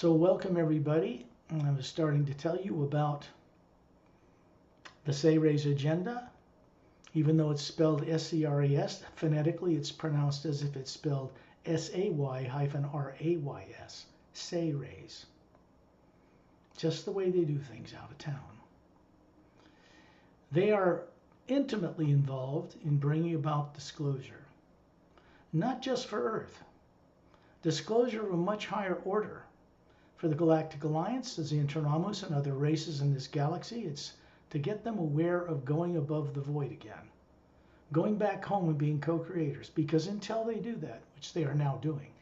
So welcome everybody. I was starting to tell you about the Ceres agenda. Even though it's spelled S-E-R-E-S, phonetically it's pronounced as if it's spelled S-A-Y-R-A-Y-S. Ceres. Just the way they do things out of town. They are intimately involved in bringing about disclosure. Not just for Earth. Disclosure of a much higher order. For the Galactic Alliance, as the Internamus and other races in this galaxy, it's to get them aware of going above the void again. Going back home and being co-creators. Because until they do that, which they are now doing,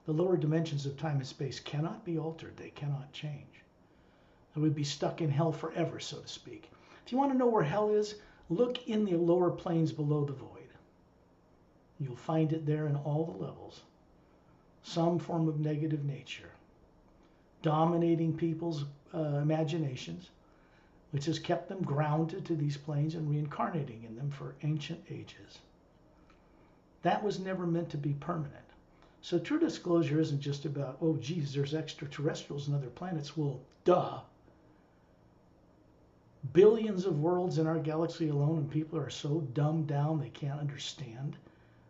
the lower dimensions of time and space cannot be altered. They cannot change. They would be stuck in hell forever, so to speak. If you want to know where hell is, look in the lower planes below the void. You'll find it there in all the levels. Some form of negative nature. Dominating people's imaginations, which has kept them grounded to these planes and reincarnating in them for ancient ages. That was never meant to be permanent. So true disclosure isn't just about, oh geez, there's extraterrestrials and other planets. Well, duh. Billions of worlds in our galaxy alone, and people are so dumbed down they can't understand.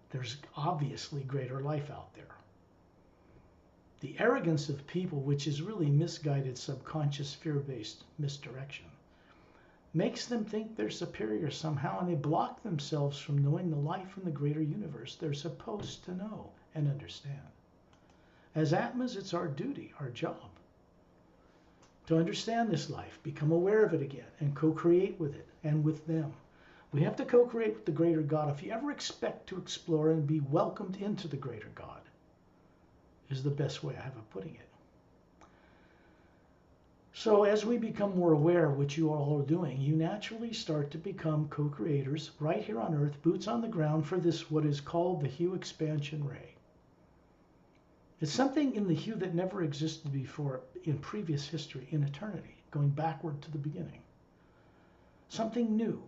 There's obviously greater life out there. The arrogance of people, which is really misguided, subconscious, fear-based misdirection, makes them think they're superior somehow, and they block themselves from knowing the life in the greater universe they're supposed to know and understand. As Atmas, it's our duty, our job, to understand this life, become aware of it again, and co-create with it and with them. We have to co-create with the greater God if you ever expect to explore and be welcomed into the greater God. Is the best way I have of putting it. So as we become more aware, which you all are doing, you naturally start to become co-creators right here on Earth, boots on the ground for this, what is called the hue expansion ray. It's something in the hue that never existed before in previous history, in eternity, going backward to the beginning. Something new,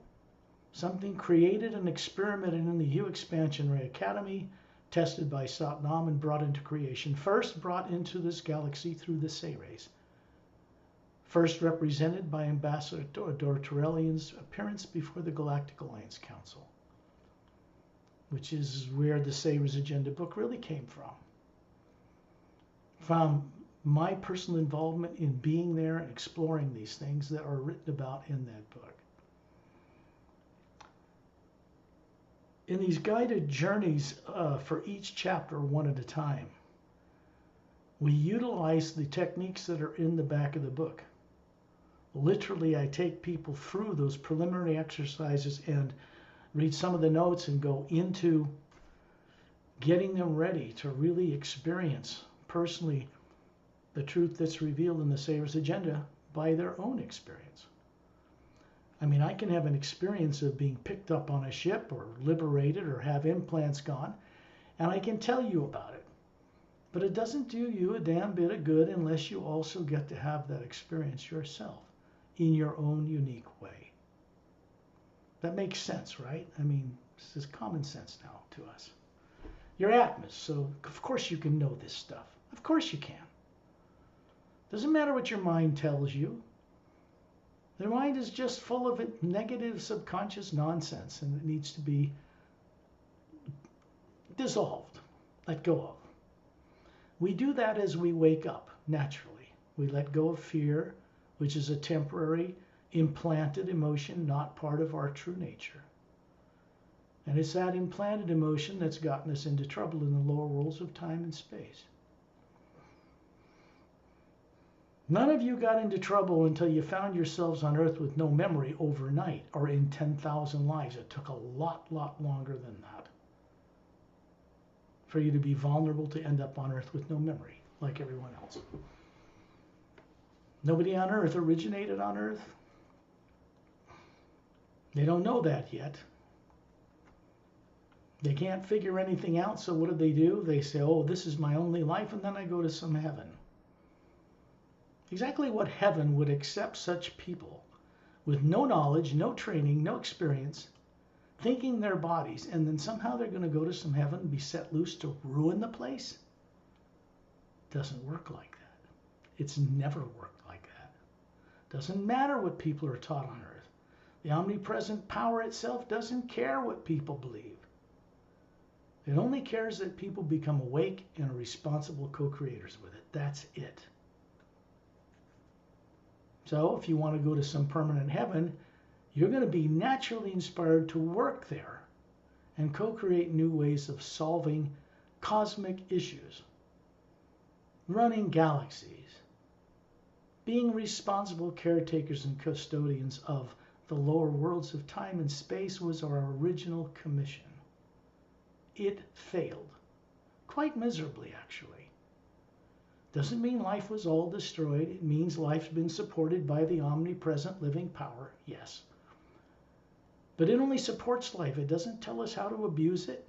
something created and experimented in the hue expansion ray academy, tested by Satnam and brought into creation. First brought into this galaxy through the Ceres. First represented by Ambassador Dortorellian's appearance before the Galactic Alliance Council, which is where the Ceres Agenda book really came from. From my personal involvement in being there and exploring these things that are written about in that book. In these guided journeys for each chapter, one at a time, we utilize the techniques that are in the back of the book. Literally, I take people through those preliminary exercises and read some of the notes and go into getting them ready to really experience personally the truth that's revealed in the Ceres Agenda by their own experience. I mean, I can have an experience of being picked up on a ship or liberated or have implants gone, and I can tell you about it. But it doesn't do you a damn bit of good unless you also get to have that experience yourself in your own unique way. That makes sense, right? I mean, this is common sense now to us. You're Atmas, so of course you can know this stuff. Of course you can. Doesn't matter what your mind tells you. Their mind is just full of negative subconscious nonsense, and it needs to be dissolved, let go of. We do that as we wake up, naturally. We let go of fear, which is a temporary, implanted emotion, not part of our true nature. And it's that implanted emotion that's gotten us into trouble in the lower worlds of time and space. None of you got into trouble until you found yourselves on Earth with no memory overnight or in 10,000 lives. It took a lot longer than that for you to be vulnerable to end up on Earth with no memory, like everyone else. Nobody on Earth originated on Earth. They don't know that yet. They can't figure anything out, so what do? They say, oh, this is my only life, and then I go to some heaven. Exactly what heaven would accept such people with no knowledge, no training, no experience, thinking their bodies, and then somehow they're going to go to some heaven and be set loose to ruin the place? Doesn't work like that. It's never worked like that. Doesn't matter what people are taught on earth. The omnipresent power itself doesn't care what people believe. It only cares that people become awake and are responsible co-creators with it. That's it. So if you want to go to some permanent heaven, you're going to be naturally inspired to work there and co-create new ways of solving cosmic issues, running galaxies, being responsible caretakers and custodians of the lower worlds of time and space was our original commission. It failed, quite miserably actually. Doesn't mean life was all destroyed. It means life's been supported by the omnipresent living power, yes. But it only supports life. It doesn't tell us how to abuse it,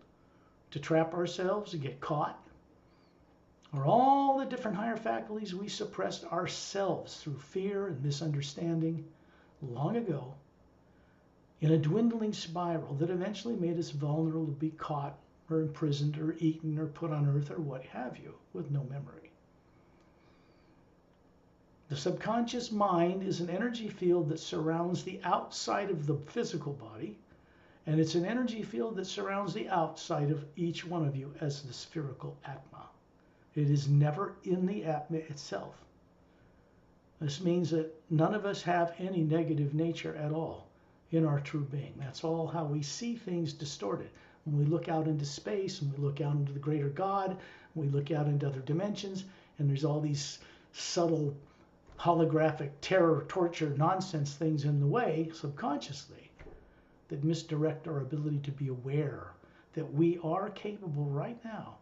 to trap ourselves, to get caught, or all the different higher faculties we suppressed ourselves through fear and misunderstanding long ago in a dwindling spiral that eventually made us vulnerable to be caught or imprisoned or eaten or put on earth or what have you with no memory. The subconscious mind is an energy field that surrounds the outside of the physical body, and it's an energy field that surrounds the outside of each one of you as the spherical Atma. It is never in the Atma itself. This means that none of us have any negative nature at all in our true being. That's all how we see things distorted. When we look out into space, and we look out into the greater God, we look out into other dimensions, and there's all these subtle holographic terror, torture, nonsense things in the way subconsciously that misdirect our ability to be aware that we are capable right now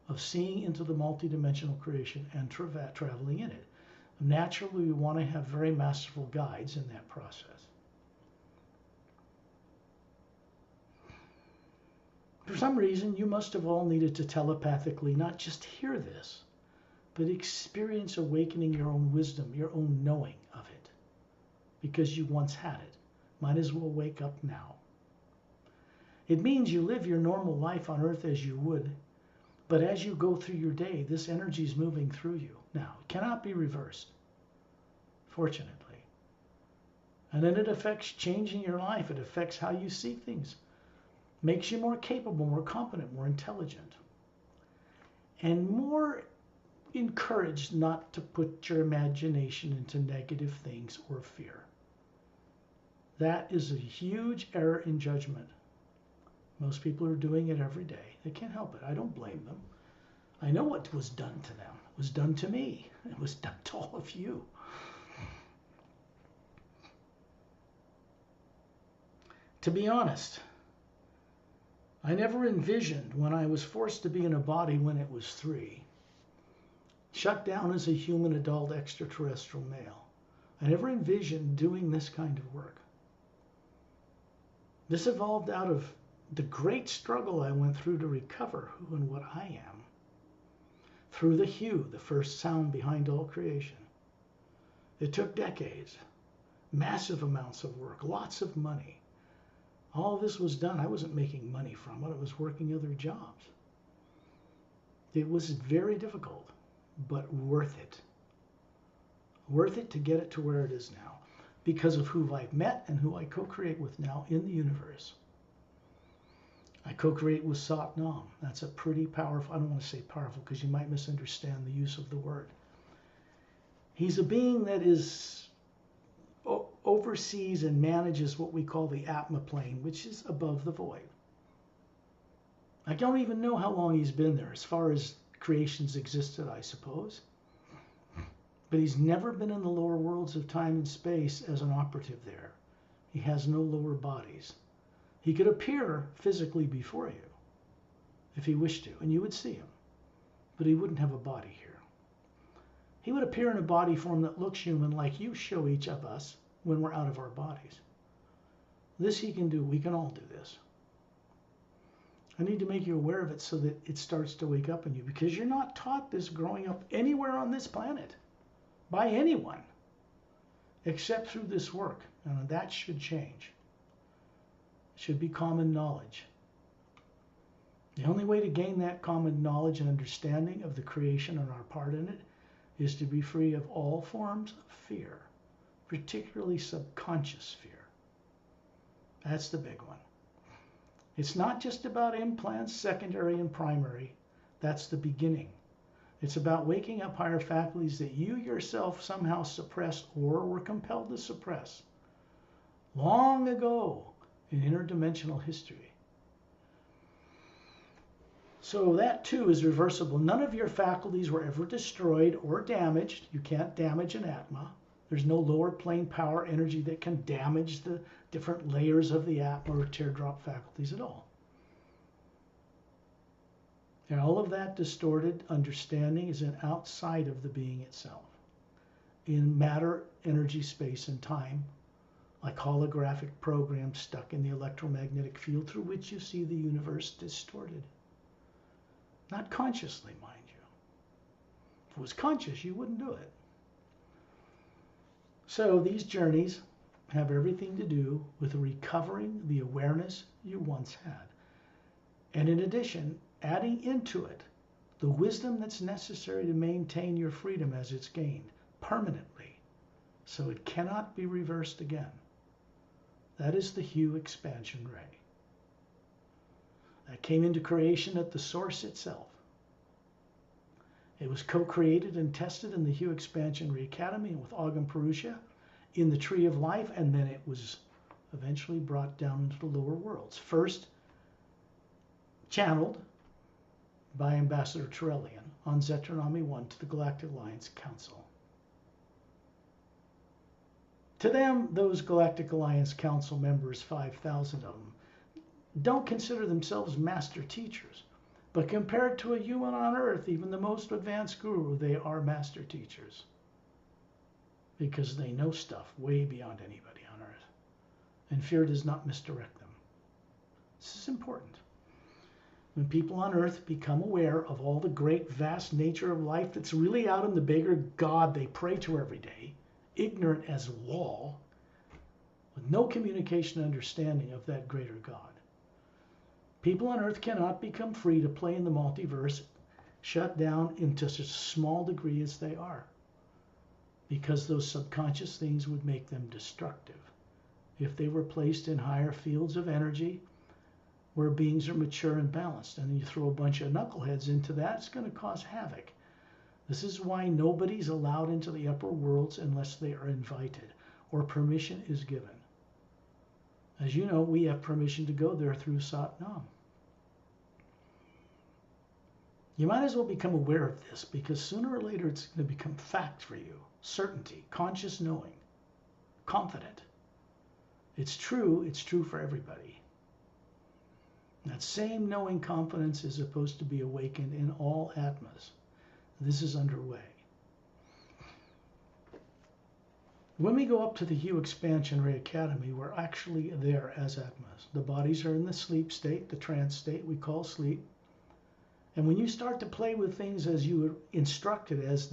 of seeing into the multidimensional creation and traveling in it. Naturally, we want to have very masterful guides in that process. For some reason, you must have all needed to telepathically not just hear this, but experience awakening your own wisdom, your own knowing of it, because you once had it. Might as well wake up now. It means you live your normal life on earth as you would, but as you go through your day, this energy is moving through you. Now, it cannot be reversed, fortunately. And then it affects changing your life. It affects how you see things. Makes you more capable, more competent, more intelligent, and more encouraged not to put your imagination into negative things or fear. That is a huge error in judgment. Most people are doing it every day. They can't help it. I don't blame them. I know what was done to them. It was done to me. It was done to all of you. To be honest, I never envisioned when I was forced to be in a body when it was 3, shut down as a human adult extraterrestrial male. I never envisioned doing this kind of work. This evolved out of the great struggle I went through to recover who and what I am. Through the hue, the first sound behind all creation. It took decades, massive amounts of work, lots of money. All this was done. I wasn't making money from it. I was working other jobs. It was very difficult, but worth it. Worth it to get it to where it is now because of who I've met and who I co-create with now in the universe. I co-create with Sat Nam. That's a pretty powerful, I don't want to say powerful because you might misunderstand the use of the word. He's a being that oversees and manages what we call the Atma plane, which is above the void. I don't even know how long he's been there, as far as creations existed, I suppose. But he's never been in the lower worlds of time and space as an operative there. He has no lower bodies. He could appear physically before you if he wished to, and you would see him, but he wouldn't have a body here. He would appear in a body form that looks human, like you show each of us when we're out of our bodies. This he can do. We can all do this. I need to make you aware of it so that it starts to wake up in you, because you're not taught this growing up anywhere on this planet by anyone except through this work, and that should change. It should be common knowledge. The only way to gain that common knowledge and understanding of the creation and our part in it is to be free of all forms of fear, particularly subconscious fear. That's the big one. It's not just about implants, secondary and primary. That's the beginning. It's about waking up higher faculties that you yourself somehow suppressed or were compelled to suppress long ago in interdimensional history. So that too is reversible. None of your faculties were ever destroyed or damaged. You can't damage an Atma. There's no lower plane power energy that can damage the different layers of the Atma or teardrop faculties at all. And all of that distorted understanding is outside of the being itself, in matter, energy, space, and time, like holographic programs stuck in the electromagnetic field through which you see the universe distorted. Not consciously, mind you. If it was conscious, you wouldn't do it. So these journeys have everything to do with recovering the awareness you once had. And in addition, adding into it the wisdom that's necessary to maintain your freedom as it's gained permanently, so it cannot be reversed again. That is the hue expansion ray. That came into creation at the source itself. It was co-created and tested in the Hue Expansion Ray Academy with Agam Purusha in the Tree of Life, and then it was eventually brought down into the lower worlds. First channeled by Ambassador Terrellian on Zetranami 1 to the Galactic Alliance Council. To them, those Galactic Alliance Council members, 5,000 of them, don't consider themselves master teachers. But compared to a human on Earth, even the most advanced guru, they are master teachers. Because they know stuff way beyond anybody on Earth. And fear does not misdirect them. This is important. When people on Earth become aware of all the great, vast nature of life that's really out in the bigger God they pray to every day, ignorant as wall, with no communication and understanding of that greater God. People on Earth cannot become free to play in the multiverse, shut down into such a small degree as they are, because those subconscious things would make them destructive. If they were placed in higher fields of energy, where beings are mature and balanced, and you throw a bunch of knuckleheads into that, it's going to cause havoc. This is why nobody's allowed into the upper worlds unless they are invited or permission is given. As you know, we have permission to go there through Satnam. You might as well become aware of this, because sooner or later it's going to become fact for you. Certainty, conscious knowing, confident. It's true for everybody. That same knowing confidence is supposed to be awakened in all Atmas. This is underway. When we go up to the Hue Expansion Ray Academy, we're actually there as Atmas. The bodies are in the sleep state, the trance state we call sleep. And when you start to play with things as you were instructed, as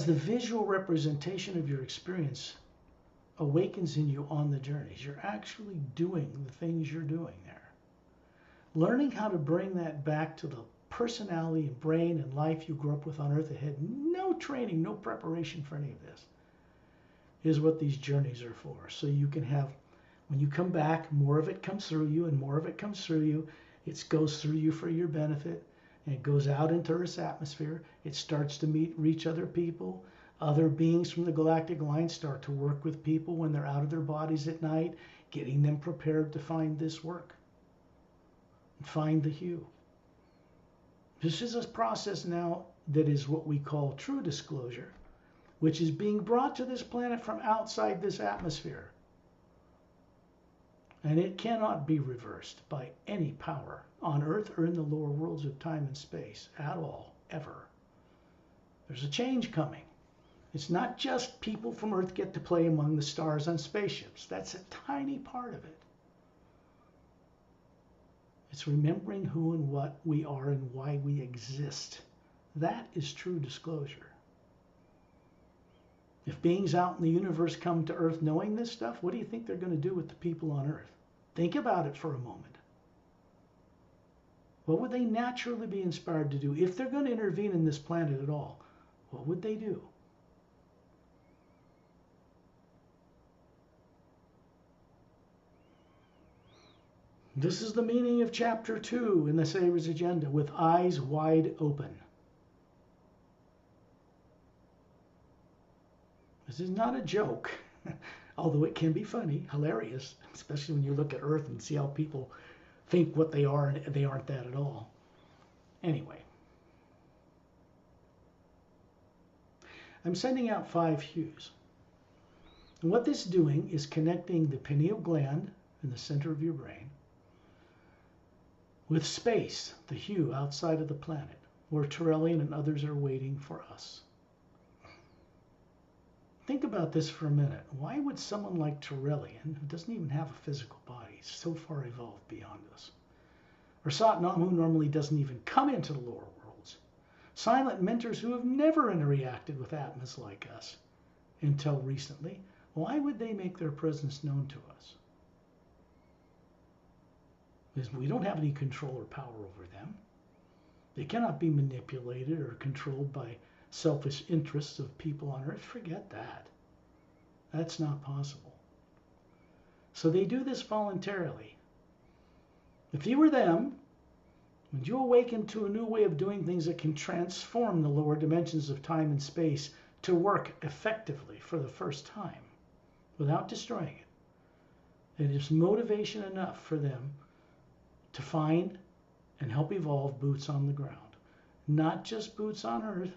the visual representation of your experience awakens in you on the journeys, you're actually doing the things you're doing there. Learning how to bring that back to the personality and brain and life you grew up with on Earth that had no training, no preparation for any of this, is what these journeys are for. So you can have, when you come back, more of it comes through you and more of it comes through you. It goes through you for your benefit, and it goes out into Earth's atmosphere. It starts to reach other people. Other beings from the Galactic Alliance start to work with people when they're out of their bodies at night, getting them prepared to find this work and find the hue. This is a process now that is what we call true disclosure, which is being brought to this planet from outside this atmosphere. And it cannot be reversed by any power on Earth or in the lower worlds of time and space at all, ever. There's a change coming. It's not just people from Earth get to play among the stars on spaceships. That's a tiny part of it. It's remembering who and what we are and why we exist. That is true disclosure. If beings out in the universe come to Earth knowing this stuff, what do you think they're going to do with the people on Earth? Think about it for a moment. What would they naturally be inspired to do? If they're going to intervene in this planet at all, what would they do? This is the meaning of chapter 2 in the Savior's Agenda, with eyes wide open. This is not a joke, although it can be funny, hilarious, especially when you look at Earth and see how people think what they are and they aren't that at all. Anyway, I'm sending out 5 hues. And what this is doing is connecting the pineal gland in the center of your brain with space, the hue outside of the planet, where Torellian and others are waiting for us. Think about this for a minute. Why would someone like Torellian, who doesn't even have a physical body, so far evolved beyond us, or Satnam, who normally doesn't even come into the lower worlds, silent mentors who have never interacted with Atmas like us until recently, why would they make their presence known to us? Because we don't have any control or power over them. They cannot be manipulated or controlled by selfish interests of people on Earth. Forget that. That's not possible. So they do this voluntarily. If you were them, would you awaken to a new way of doing things that can transform the lower dimensions of time and space to work effectively for the first time without destroying it? It is motivation enough for them to find and help evolve boots on the ground. Not just boots on Earth,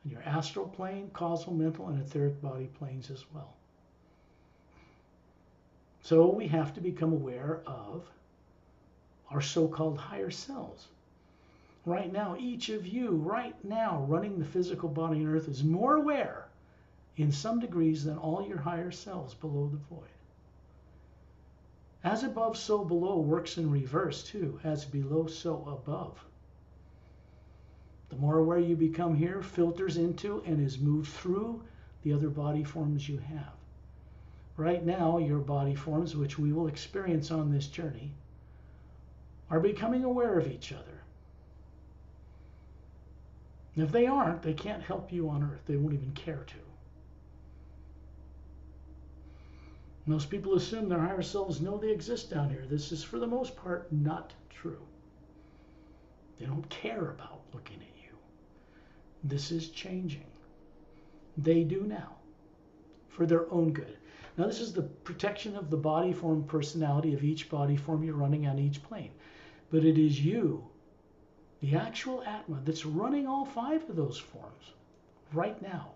in your astral plane, causal, mental, and etheric body planes as well. So we have to become aware of our so-called higher selves. Right now, each of you, right now, running the physical body on Earth is more aware in some degrees than all your higher selves below the void. As above, so below works in reverse too. As below, so above. The more aware you become here, filters into and is moved through the other body forms you have. Right now, your body forms, which we will experience on this journey, are becoming aware of each other. And if they aren't, they can't help you on Earth. They won't even care to. Most people assume their higher selves know they exist down here. This is, for the most part, not true. They don't care about looking at you. This is changing. They do now, for their own good. Now, this is the protection of the body form personality of each body form you're running on each plane. But it is you, the actual Atma, that's running all 5 of those forms right now.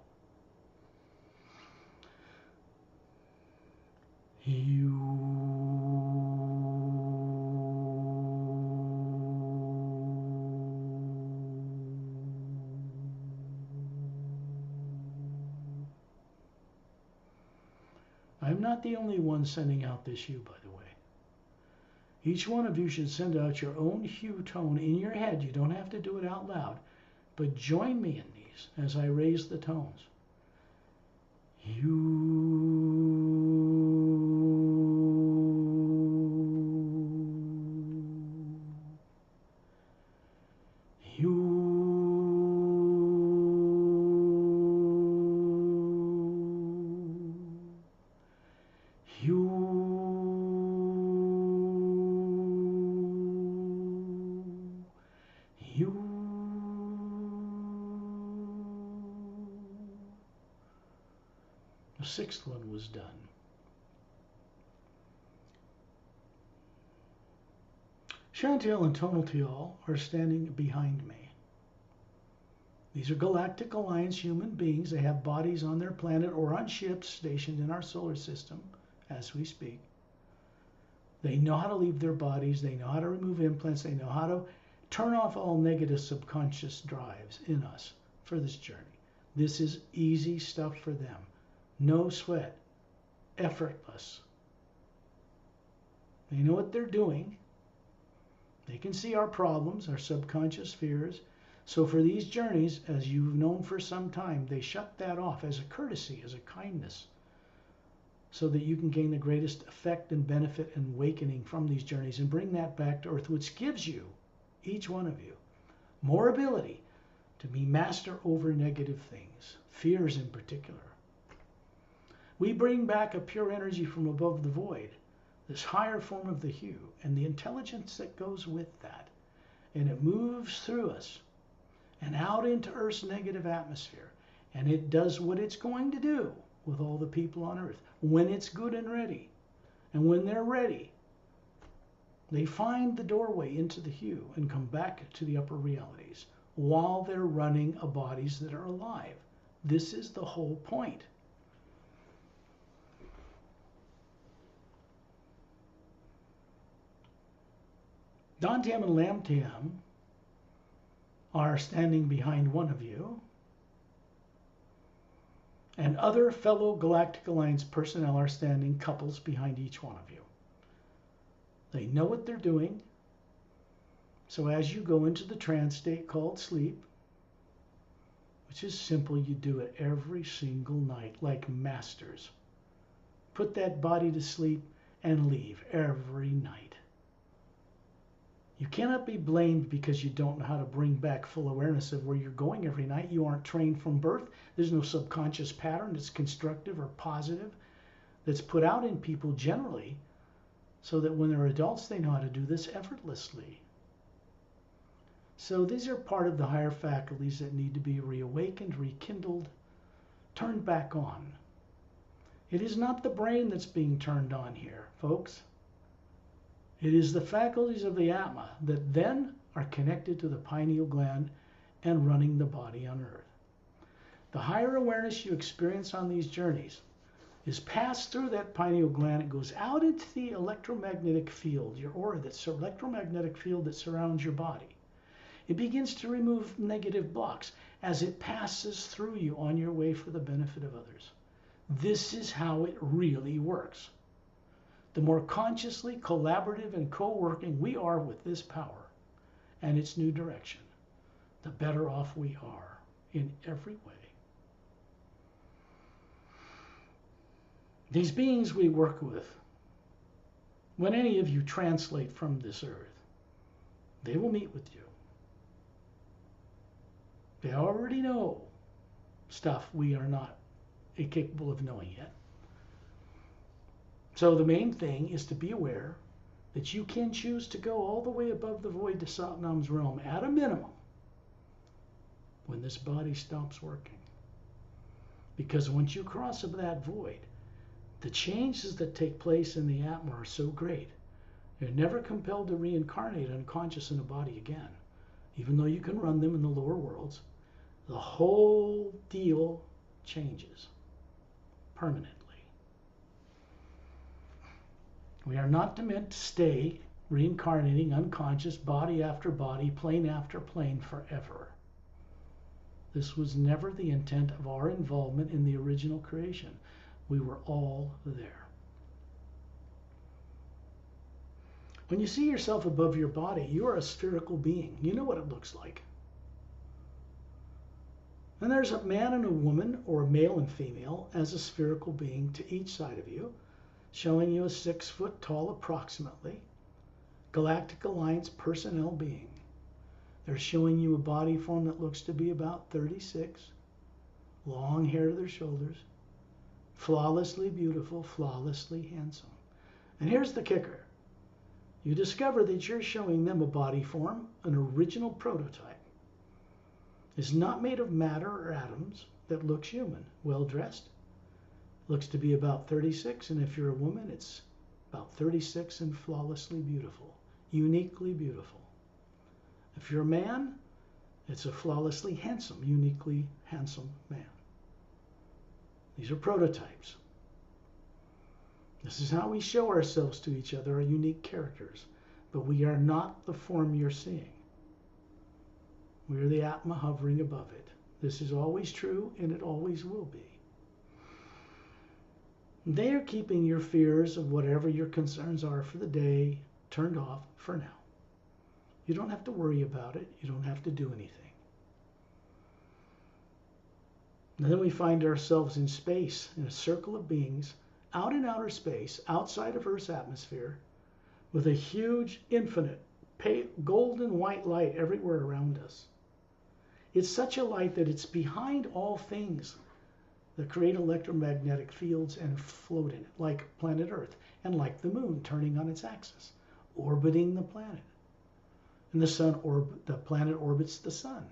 I'm not the only one sending out this hue, by the way. Each one of you should send out your own hue tone in your head. You don't have to do it out loud, but join me in these as I raise the tones. The 6th one was done. Chantel and Tonatiel are standing behind me. These are Galactic Alliance human beings. They have bodies on their planet or on ships stationed in our solar system as we speak. They know how to leave their bodies. They know how to remove implants. They know how to turn off all negative subconscious drives in us for this journey. This is easy stuff for them. No sweat, effortless. They know what they're doing. They can see our problems, our subconscious fears. So for these journeys, as you've known for some time, they shut that off as a courtesy, as a kindness, so that you can gain the greatest effect and benefit and awakening from these journeys and bring that back to Earth, which gives you each one of you, more ability to be master over negative things, fears in particular. We bring back a pure energy from above the void, this higher form of the hue, and the intelligence that goes with that. And it moves through us and out into Earth's negative atmosphere. And it does what it's going to do with all the people on Earth when it's good and ready. And when they're ready, they find the doorway into the hue and come back to the upper realities while they're running bodies that are alive. This is the whole point. Dantium and Lamtium are standing behind one of you, and other fellow Galactic Alliance personnel are standing couples behind each one of you. They know what they're doing, so as you go into the trance state called sleep, which is simple, you do it every single night like masters. Put that body to sleep and leave every night. You cannot be blamed because you don't know how to bring back full awareness of where you're going every night. You aren't trained from birth. There's no subconscious pattern that's constructive or positive that's put out in people generally, so that when they're adults, they know how to do this effortlessly. So these are part of the higher faculties that need to be reawakened, rekindled, turned back on. It is not the brain that's being turned on here, folks. It is the faculties of the Atma that then are connected to the pineal gland and running the body on Earth. The higher awareness you experience on these journeys is passed through that pineal gland. It goes out into the electromagnetic field, your aura, that's the electromagnetic field that surrounds your body. It begins to remove negative blocks as it passes through you on your way for the benefit of others. This is how it really works. The more consciously collaborative and co-working we are with this power and its new direction, the better off we are in every way. These beings we work with, when any of you translate from this earth, they will meet with you. They already know stuff we are not capable of knowing yet. So the main thing is to be aware that you can choose to go all the way above the void to Satnam's realm at a minimum when this body stops working. Because once you cross up that void, the changes that take place in the Atma are so great, you're never compelled to reincarnate unconscious in a body again. Even though you can run them in the lower worlds, the whole deal changes permanently. We are not meant to stay reincarnating unconscious body after body, plane after plane forever. This was never the intent of our involvement in the original creation. We were all there. When you see yourself above your body, you are a spherical being. You know what it looks like. And there's a man and a woman, or a male and female, as a spherical being to each side of you, showing you a 6 foot tall approximately Galactic Alliance personnel being. They're showing you a body form that looks to be about 36, long hair to their shoulders, flawlessly beautiful, flawlessly handsome. And here's the kicker. You discover that you're showing them a body form, an original prototype. It's not made of matter or atoms, that looks human, well dressed. Looks to be about 36, and if you're a woman, it's about 36 and flawlessly beautiful, uniquely beautiful. If you're a man, it's a flawlessly handsome, uniquely handsome man. These are prototypes. This is how we show ourselves to each other, our unique characters. But we are not the form you're seeing. We are the Atma hovering above it. This is always true, and it always will be. They are keeping your fears of whatever your concerns are for the day turned off for now. You don't have to worry about it. You don't have to do anything. And then we find ourselves in space, in a circle of beings, out in outer space, outside of Earth's atmosphere, with a huge, infinite golden white light everywhere around us. It's such a light that it's behind all things that create electromagnetic fields and float in it, like planet Earth, and like the moon turning on its axis, orbiting the planet. And the planet orbits the sun.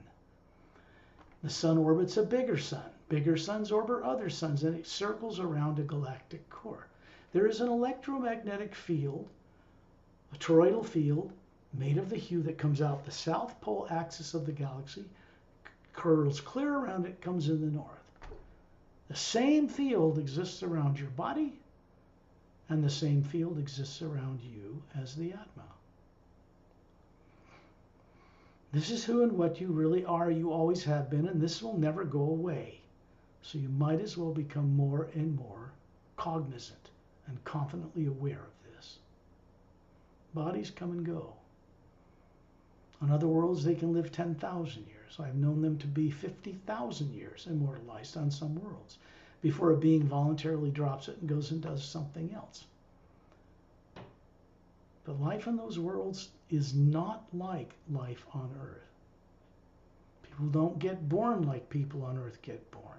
The sun orbits a bigger sun. Bigger suns orbit other suns, and it circles around a galactic core. There is an electromagnetic field, a toroidal field, made of the hue that comes out the south pole axis of the galaxy, curls clear around it, comes in the north. The same field exists around your body, and the same field exists around you as the Atma. This is who and what you really are, you always have been, and this will never go away. So you might as well become more and more cognizant and confidently aware of this. Bodies come and go. On other worlds, they can live 10,000 years. I've known them to be 50,000 years immortalized on some worlds before a being voluntarily drops it and goes and does something else. But life in those worlds is not like life on Earth. People don't get born like people on Earth get born.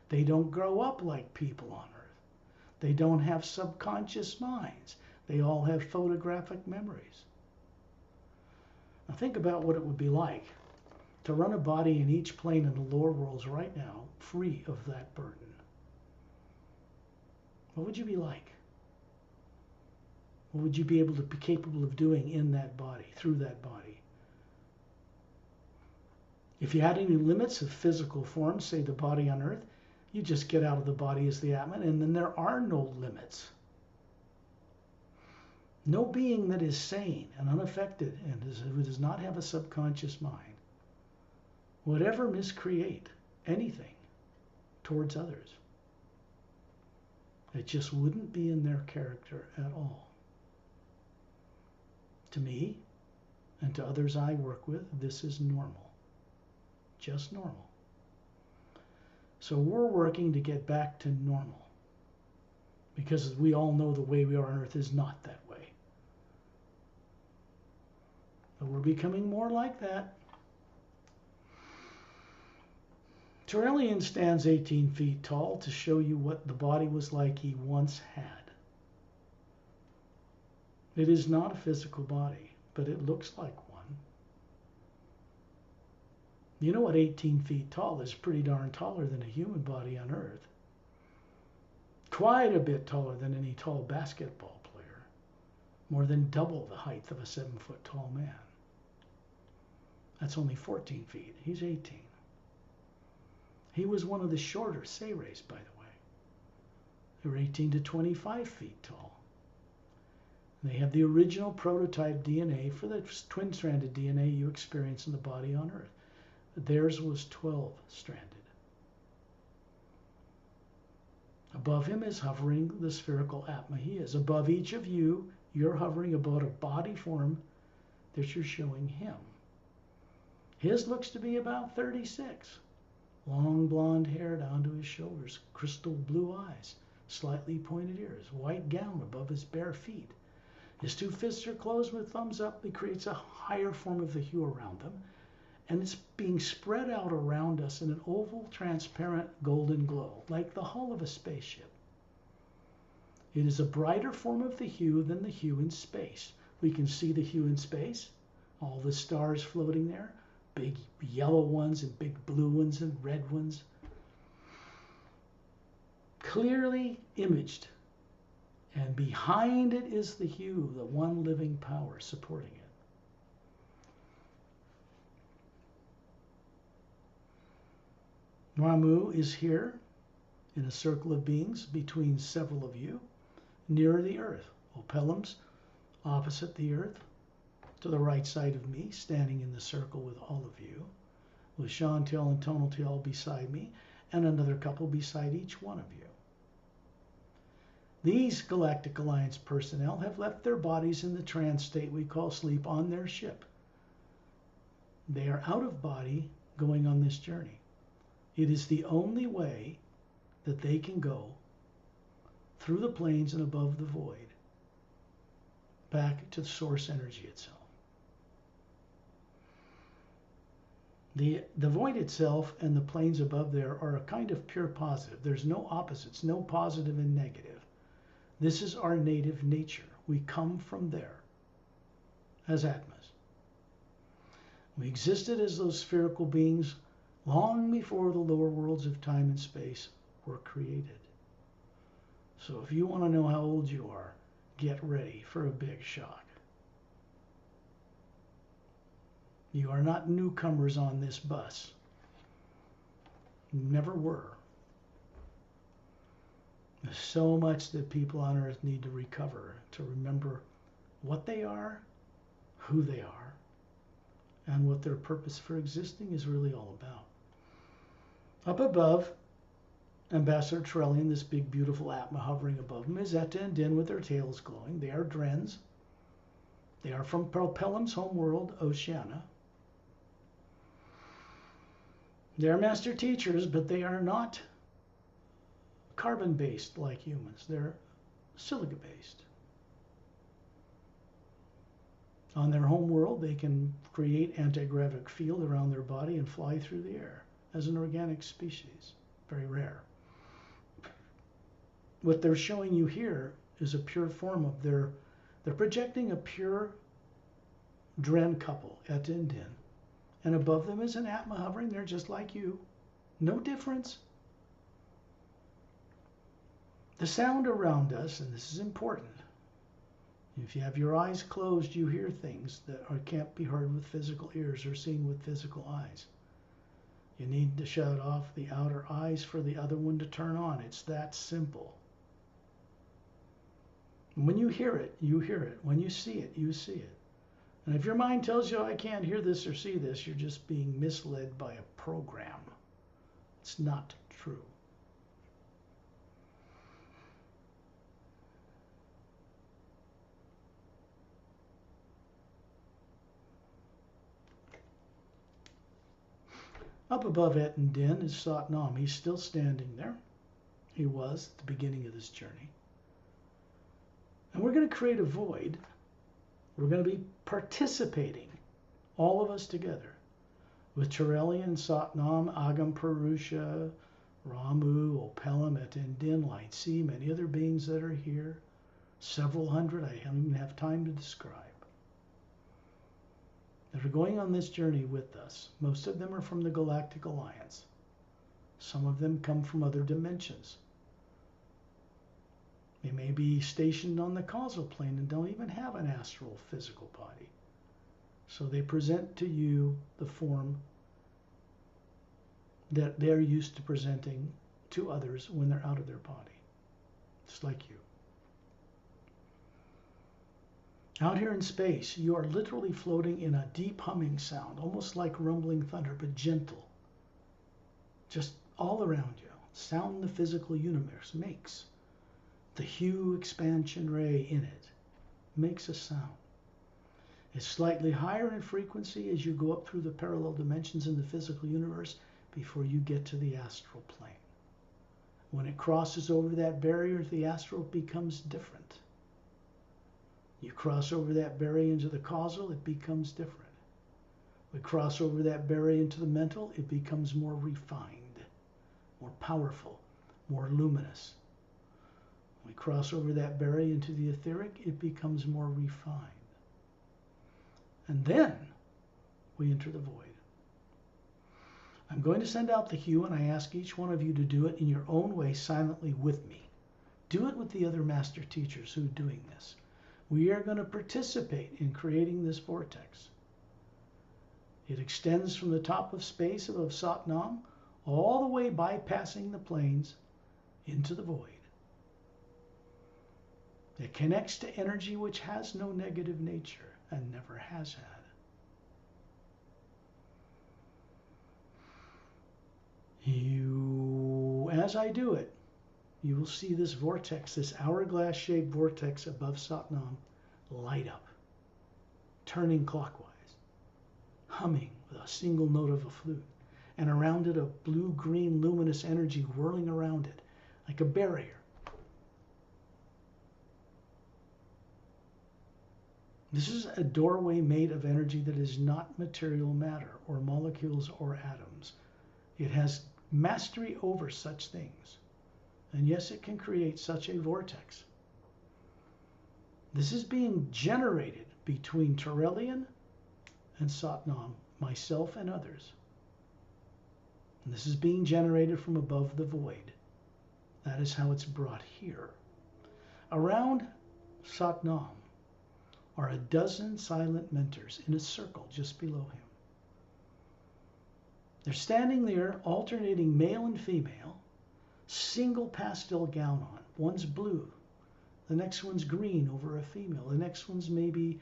They don't grow up like people on Earth. They don't have subconscious minds. They all have photographic memories. Now think about what it would be like to run a body in each plane in the lower worlds right now, free of that burden. What would you be like? What would you be able to be capable of doing in that body, through that body? If you had any limits of physical form, say the body on Earth, you just get out of the body as the Atman, and then there are no limits. No being that is sane and unaffected and who does not have a subconscious mind would ever miscreate anything towards others. It just wouldn't be in their character at all. To me, and to others I work with, this is normal. Just normal. So we're working to get back to normal. Because we all know the way we are on Earth is not that way. But we're becoming more like that. Lemriel stands 18 feet tall to show you what the body was like he once had. It is not a physical body, but it looks like one. You know what 18 feet tall is? Pretty darn taller than a human body on Earth. Quite a bit taller than any tall basketball player. More than double the height of a 7-foot tall man. That's only 14 feet. He's 18. He was one of the shorter Sayrays, by the way. They were 18 to 25 feet tall. They have the original prototype DNA for the twin-stranded DNA you experience in the body on Earth. Theirs was 12-stranded. Above him is hovering the spherical Atma he is. Above each of you, you're hovering above a body form that you're showing him. His looks to be about 36. Long blonde hair down to his shoulders, crystal blue eyes, slightly pointed ears, white gown above his bare feet. His two fists are closed with thumbs up. He creates a higher form of the hue around them, and it's being spread out around us in an oval, transparent, golden glow, like the hull of a spaceship. It is a brighter form of the hue than the hue in space. We can see the hue in space, all the stars floating there, big yellow ones and big blue ones and red ones, clearly imaged. And behind it is the hue, the one living power supporting it. Ramu is here in a circle of beings between several of you, near the earth. Opelum's opposite the earth, to the right side of me, standing in the circle with all of you, with Chantel and Tonaltel beside me, and another couple beside each one of you. These Galactic Alliance personnel have left their bodies in the trance state we call sleep on their ship. They are out of body going on this journey. It is the only way that they can go through the planes and above the void, back to the source energy itself. The void itself and the planes above there are a kind of pure positive. There's no opposites, no positive and negative. This is our native nature. We come from there as Atmas. We existed as those spherical beings long before the lower worlds of time and space were created. So if you want to know how old you are, get ready for a big shock. You are not newcomers on this bus. You never were. There's so much that people on earth need to recover, to remember what they are, who they are, and what their purpose for existing is really all about. Up above, Ambassador Trellian, this big beautiful Atma hovering above him, is Etta and Din with their tails glowing. They are Drens. They are from Propellam's homeworld, Oceania. They are master teachers, but they are not carbon-based like humans. They're silica-based. On their home world, they can create anti-gravitic field around their body and fly through the air as an organic species. Very rare. What they're showing you here is a pure form of they're projecting a pure Dren couple, Et and Din. And above them is an Atma hovering. They're just like you. No difference. The sound around us, and this is important. If you have your eyes closed, you hear things that can't be heard with physical ears or seen with physical eyes. You need to shut off the outer eyes for the other one to turn on. It's that simple. And when you hear it, you hear it. When you see it, you see it. And if your mind tells you, I can't hear this or see this, you're just being misled by a program. It's not true. Up above Et and Din is Satnam. He's still standing there. He was at the beginning of this journey. And we're going to create a void. We're going to be participating, all of us together, with Terrellian, Satnam, Agam Purusha, Ramu, Opellam, Et and Din, Light Sea, many other beings that are here, several hundred I don't even have time to describe, that are going on this journey with us. Most of them are from the Galactic Alliance. Some of them come from other dimensions. They may be stationed on the causal plane and don't even have an astral physical body. So they present to you the form that they're used to presenting to others when they're out of their body. Just like you. Out here in space, you are literally floating in a deep humming sound, almost like rumbling thunder, but gentle. Just all around you. Sound the physical universe makes. The hue expansion ray in it makes a sound. It's slightly higher in frequency as you go up through the parallel dimensions in the physical universe before you get to the astral plane. When it crosses over that barrier, the astral becomes different. You cross over that barrier into the causal, it becomes different. We cross over that barrier into the mental, it becomes more refined, more powerful, more luminous. We cross over that barrier into the etheric, it becomes more refined. And then we enter the void. I'm going to send out the hue, and I ask each one of you to do it in your own way silently with me. Do it with the other master teachers who are doing this. We are going to participate in creating this vortex. It extends from the top of space above Satnam all the way bypassing the planes into the void. It connects to energy which has no negative nature and never has had. As I do it, you will see this vortex, this hourglass-shaped vortex above Satnam, light up, turning clockwise, humming with a single note of a flute, and around it a blue-green luminous energy whirling around it like a barrier. This is a doorway made of energy that is not material matter or molecules or atoms. It has mastery over such things. And yes, it can create such a vortex. This is being generated between Turelian and Satnam, myself and others. And this is being generated from above the void. That is how it's brought here. Around Satnam are a dozen silent mentors in a circle just below him. They're standing there, alternating male and female, single pastel gown on. One's blue, the next one's green over a female, the next one's maybe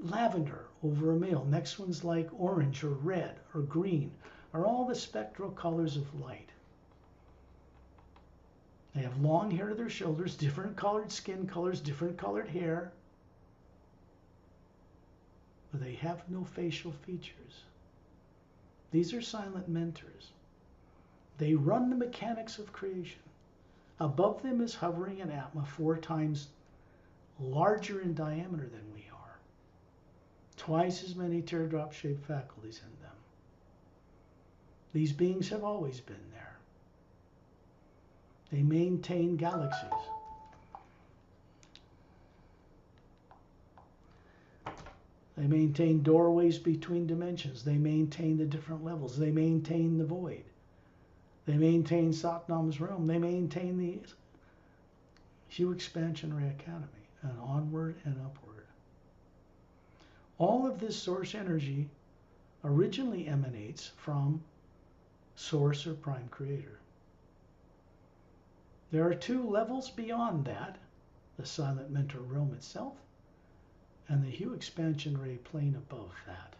lavender over a male, next one's like orange or red or green, are all the spectral colors of light. They have long hair to their shoulders, different colored skin colors, different colored hair, but they have no facial features. These are silent mentors. They run the mechanics of creation. Above them is hovering an Atma 4 times larger in diameter than we are. Twice as many teardrop-shaped faculties in them. These beings have always been there. They maintain galaxies. They maintain doorways between dimensions. They maintain the different levels. They maintain the void. They maintain Satnam's realm. They maintain the Hue Expansion Ray Academy and Onward and Upward. All of this source energy originally emanates from Source or Prime Creator. There are 2 levels beyond that, the Silent Mentor realm itself and the Hue Expansion Ray plane above that.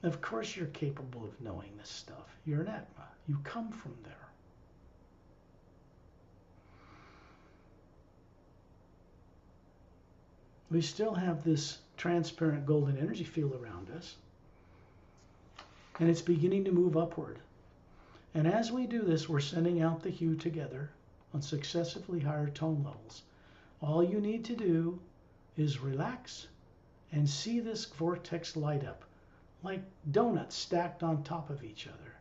Of course you're capable of knowing this stuff. You're an Atma. You come from there. We still have this transparent golden energy field around us, and it's beginning to move upward. And as we do this, we're sending out the hue together on successively higher tone levels. All you need to do is relax and see this vortex light up, like donuts stacked on top of each other.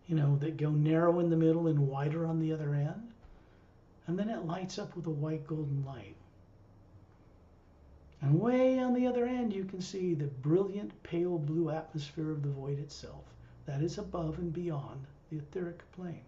You know, that go narrow in the middle and wider on the other end. And then it lights up with a white golden light. And way on the other end, you can see the brilliant pale blue atmosphere of the void itself. That is above and beyond the etheric plane.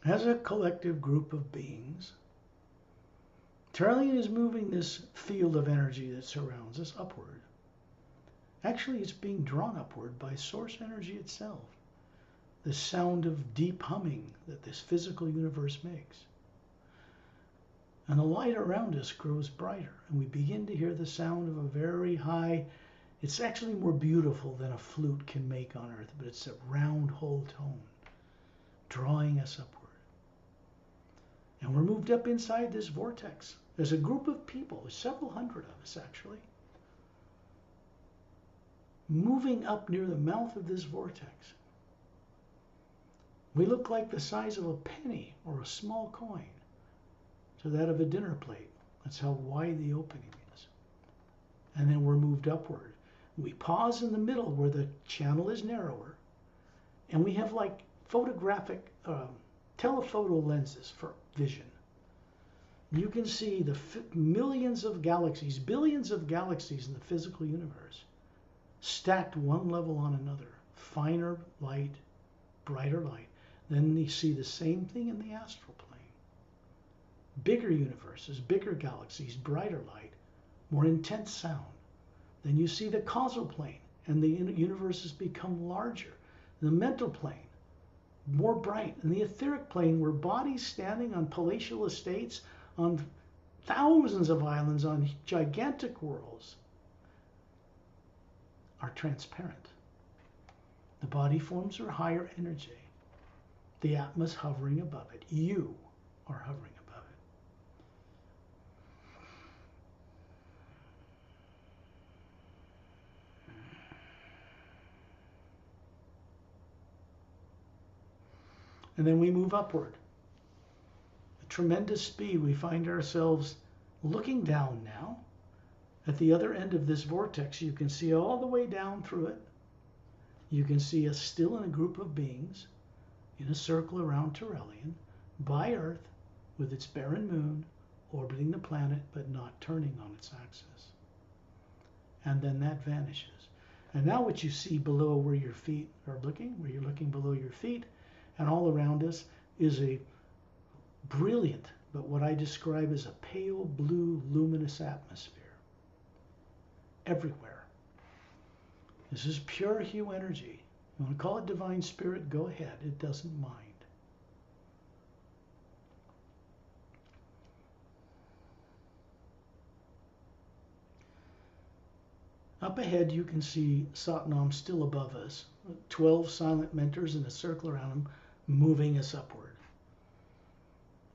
As a collective group of beings, Trillian is moving this field of energy that surrounds us upward. Actually, it's being drawn upward by source energy itself. The sound of deep humming that this physical universe makes. And the light around us grows brighter, and we begin to hear the sound of a very high, it's actually more beautiful than a flute can make on earth, but it's a round, whole tone, drawing us upward. And we're moved up inside this vortex. There's a group of people, several hundred of us actually, moving up near the mouth of this vortex. We look like the size of a penny or a small coin to that of a dinner plate. That's how wide the opening is. And then we're moved upward. We pause in the middle where the channel is narrower, and we have like photographic telephoto lenses for vision. You can see the millions of galaxies, billions of galaxies in the physical universe, stacked one level on another. Finer light, brighter light. Then you see the same thing in the astral plane. Bigger universes, bigger galaxies, brighter light, more intense sound. Then you see the causal plane, and the universes become larger. The mental plane, more bright. And the etheric plane, where bodies standing on palatial estates, on thousands of islands, on gigantic worlds, are transparent. The body forms are higher energy. The atma's hovering above it. You are hovering above it. And then we move upward. At tremendous speed, we find ourselves looking down now. At the other end of this vortex, you can see all the way down through it. You can see us still in a group of beings in a circle around Trillian, by Earth, with its barren moon, orbiting the planet but not turning on its axis. And then that vanishes. And now what you see below where your feet are looking, where you're looking below your feet, and all around us is a brilliant, but what I describe as a pale blue luminous atmosphere. Everywhere. This is pure hue energy. You want to call it divine spirit, go ahead. It doesn't mind. Up ahead, you can see Satnam still above us. 12 silent mentors in a circle around him, moving us upward.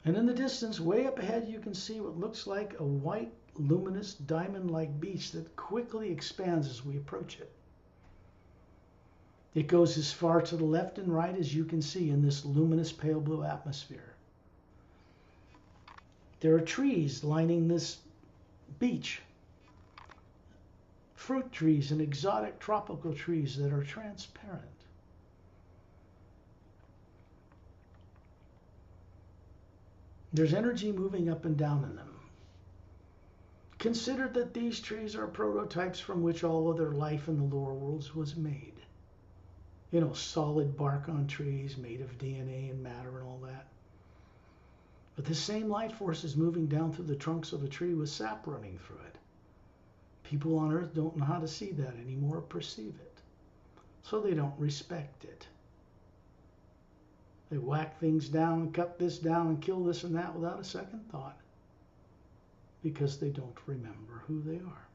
And in the distance, way up ahead, you can see what looks like a white, luminous, diamond-like beach that quickly expands as we approach it. It goes as far to the left and right as you can see in this luminous pale blue atmosphere. There are trees lining this beach. Fruit trees and exotic tropical trees that are transparent. There's energy moving up and down in them. Consider that these trees are prototypes from which all other life in the lower worlds was made. You know, solid bark on trees made of DNA and matter and all that. But the same life force is moving down through the trunks of a tree with sap running through it. People on Earth don't know how to see that anymore or perceive it. So they don't respect it. They whack things down, cut this down, and kill this and that without a second thought. Because they don't remember who they are.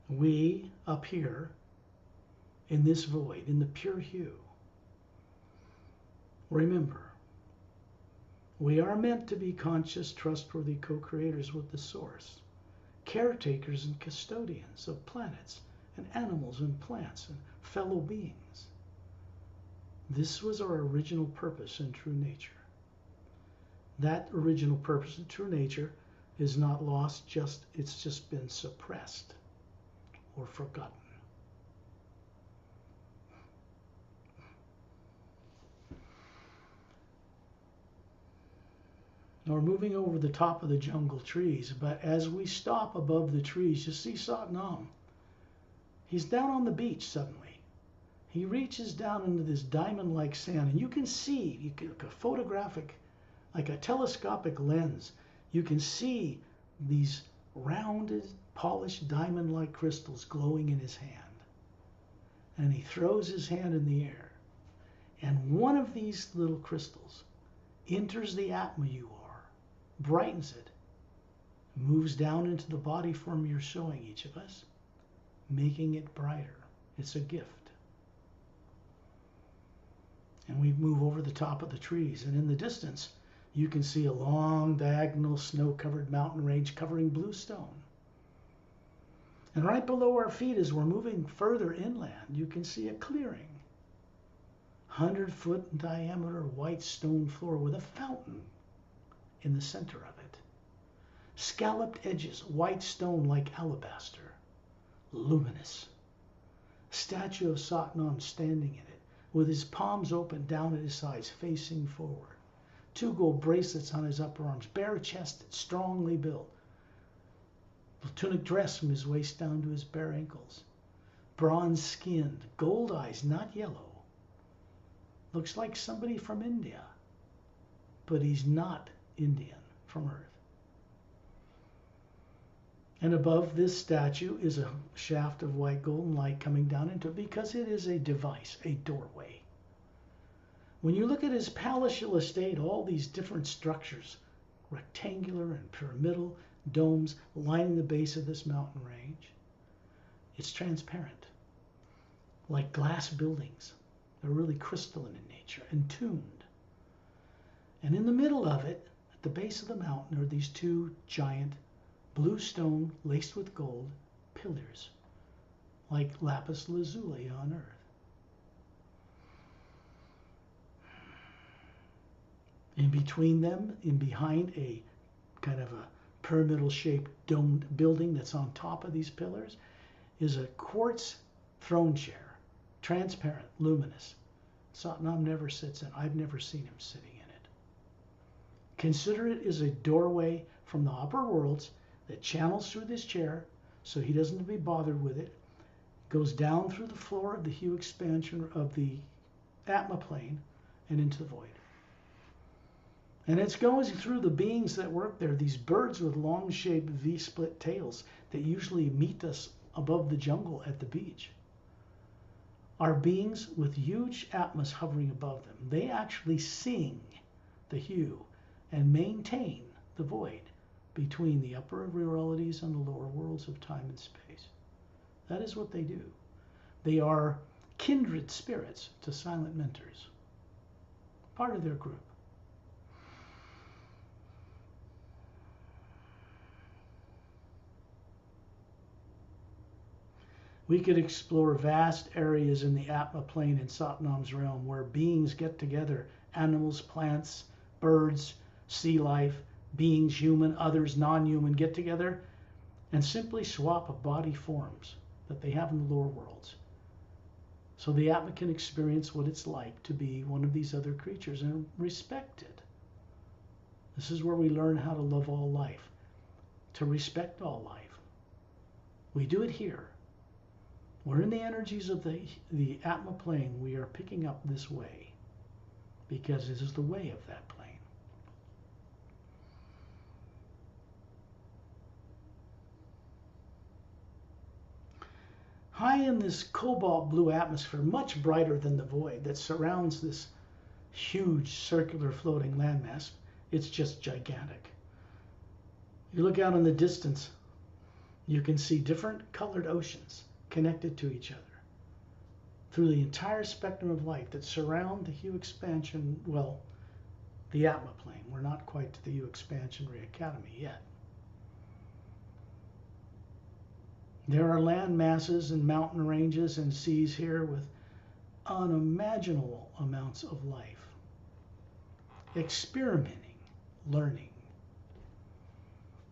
We, up here, in this void, in the pure hue, remember, we are meant to be conscious, trustworthy co-creators with the source, caretakers and custodians of planets and animals and plants and fellow beings. This was our original purpose in true nature. That original purpose in true nature is not lost, it's just been suppressed or forgotten. Now we're moving over the top of the jungle trees, but as we stop above the trees, you see Satnam. He's down on the beach suddenly. He reaches down into this diamond-like sand, and you can see, like a photographic, like a telescopic lens, you can see these rounded, polished diamond-like crystals glowing in his hand. And he throws his hand in the air, and one of these little crystals enters the Atma you are, brightens it, moves down into the body form you're showing each of us, making it brighter. It's a gift. And we move over the top of the trees, and in the distance you can see a long diagonal snow-covered mountain range covering blue stone. And right below our feet, as we're moving further inland, you can see a clearing. 100-foot in diameter white stone floor with a fountain in the center of it. Scalloped edges, white stone like alabaster, luminous. Statue of Satnam standing in it, with his palms open down at his sides, facing forward. 2 gold bracelets on his upper arms, bare-chested, strongly built. The tunic dress from his waist down to his bare ankles. Bronze-skinned, gold eyes, not yellow. Looks like somebody from India, but he's not Indian, from Earth. And above this statue is a shaft of white golden light coming down into it, because it is a device, a doorway. When you look at his palatial estate, all these different structures, rectangular and pyramidal domes lining the base of this mountain range, it's transparent, like glass buildings. They're really crystalline in nature and tuned. And in the middle of it, at the base of the mountain, are these 2 giant blue stone laced with gold pillars, like lapis lazuli on Earth. In between them, in behind a kind of a pyramidal shaped domed building that's on top of these pillars, is a quartz throne chair, transparent, luminous. Satnam never sits in. I've never seen him sitting in it. Consider it as a doorway from the upper worlds that channels through this chair, so he doesn't be bothered with it, goes down through the floor of the hue expansion of the Atma plane and into the void. And it's going through the beings that work there, these birds with long-shaped V-split tails that usually meet us above the jungle at the beach, are beings with huge Atmas hovering above them. They actually sing the hue and maintain the void between the upper realities and the lower worlds of time and space. That is what they do. They are kindred spirits to silent mentors, part of their group. We could explore vast areas in the Atma plane in Satnam's realm where beings get together, animals, plants, birds, sea life, beings, human, others, non-human, get together and simply swap body forms that they have in the lower worlds. So the Atma can experience what it's like to be one of these other creatures and respect it. This is where we learn how to love all life, to respect all life. We do it here. We're in the energies of the Atma plane. We are picking up this way because this is the way of that plane. High in this cobalt blue atmosphere, much brighter than the void that surrounds this huge circular floating landmass, it's just gigantic. You look out in the distance, you can see different colored oceans connected to each other through the entire spectrum of light that surround the hue expansion, well, the Atma plane. We're not quite to the hue expansion Academy yet. There are land masses and mountain ranges and seas here with unimaginable amounts of life, experimenting, learning.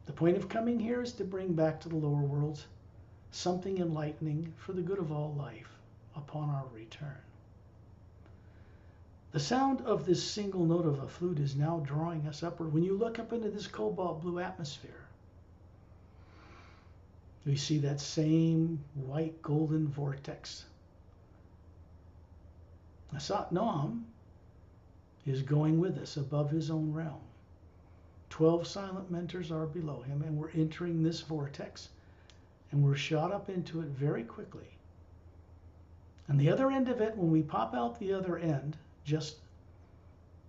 The point of coming here is to bring back to the lower worlds something enlightening for the good of all life upon our return. The sound of this single note of a flute is now drawing us upward. When you look up into this cobalt blue atmosphere, we see that same white golden vortex Satnam is going with us above his own realm. 12 silent mentors are below him, and we're entering this vortex, and we're shot up into it very quickly. And the other end of it, when we pop out the other end, just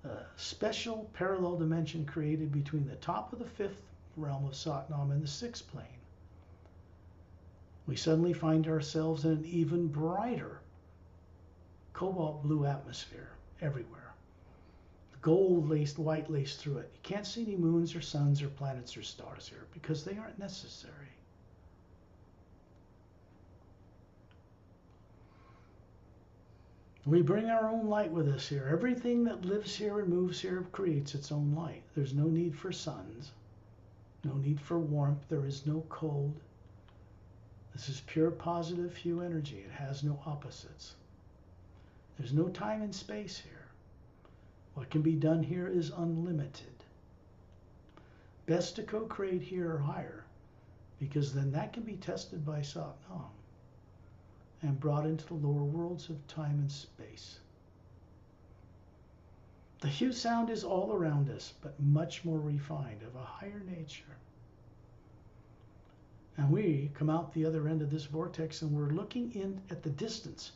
a special parallel dimension created between the top of the 5th realm of Satnam and the 6th plane. We suddenly find ourselves in an even brighter cobalt blue atmosphere everywhere. Gold laced, white laced through it. You can't see any moons or suns or planets or stars here because they aren't necessary. We bring our own light with us here. Everything that lives here and moves here creates its own light. There's no need for suns, no need for warmth. There is no cold. This is pure positive hue energy. It has no opposites. There's no time and space here. What can be done here is unlimited. Best to co-create here or higher, because then that can be tested by Satnam and brought into the lower worlds of time and space. The hue sound is all around us, but much more refined, of a higher nature. And we come out the other end of this vortex, and we're looking in at the distance.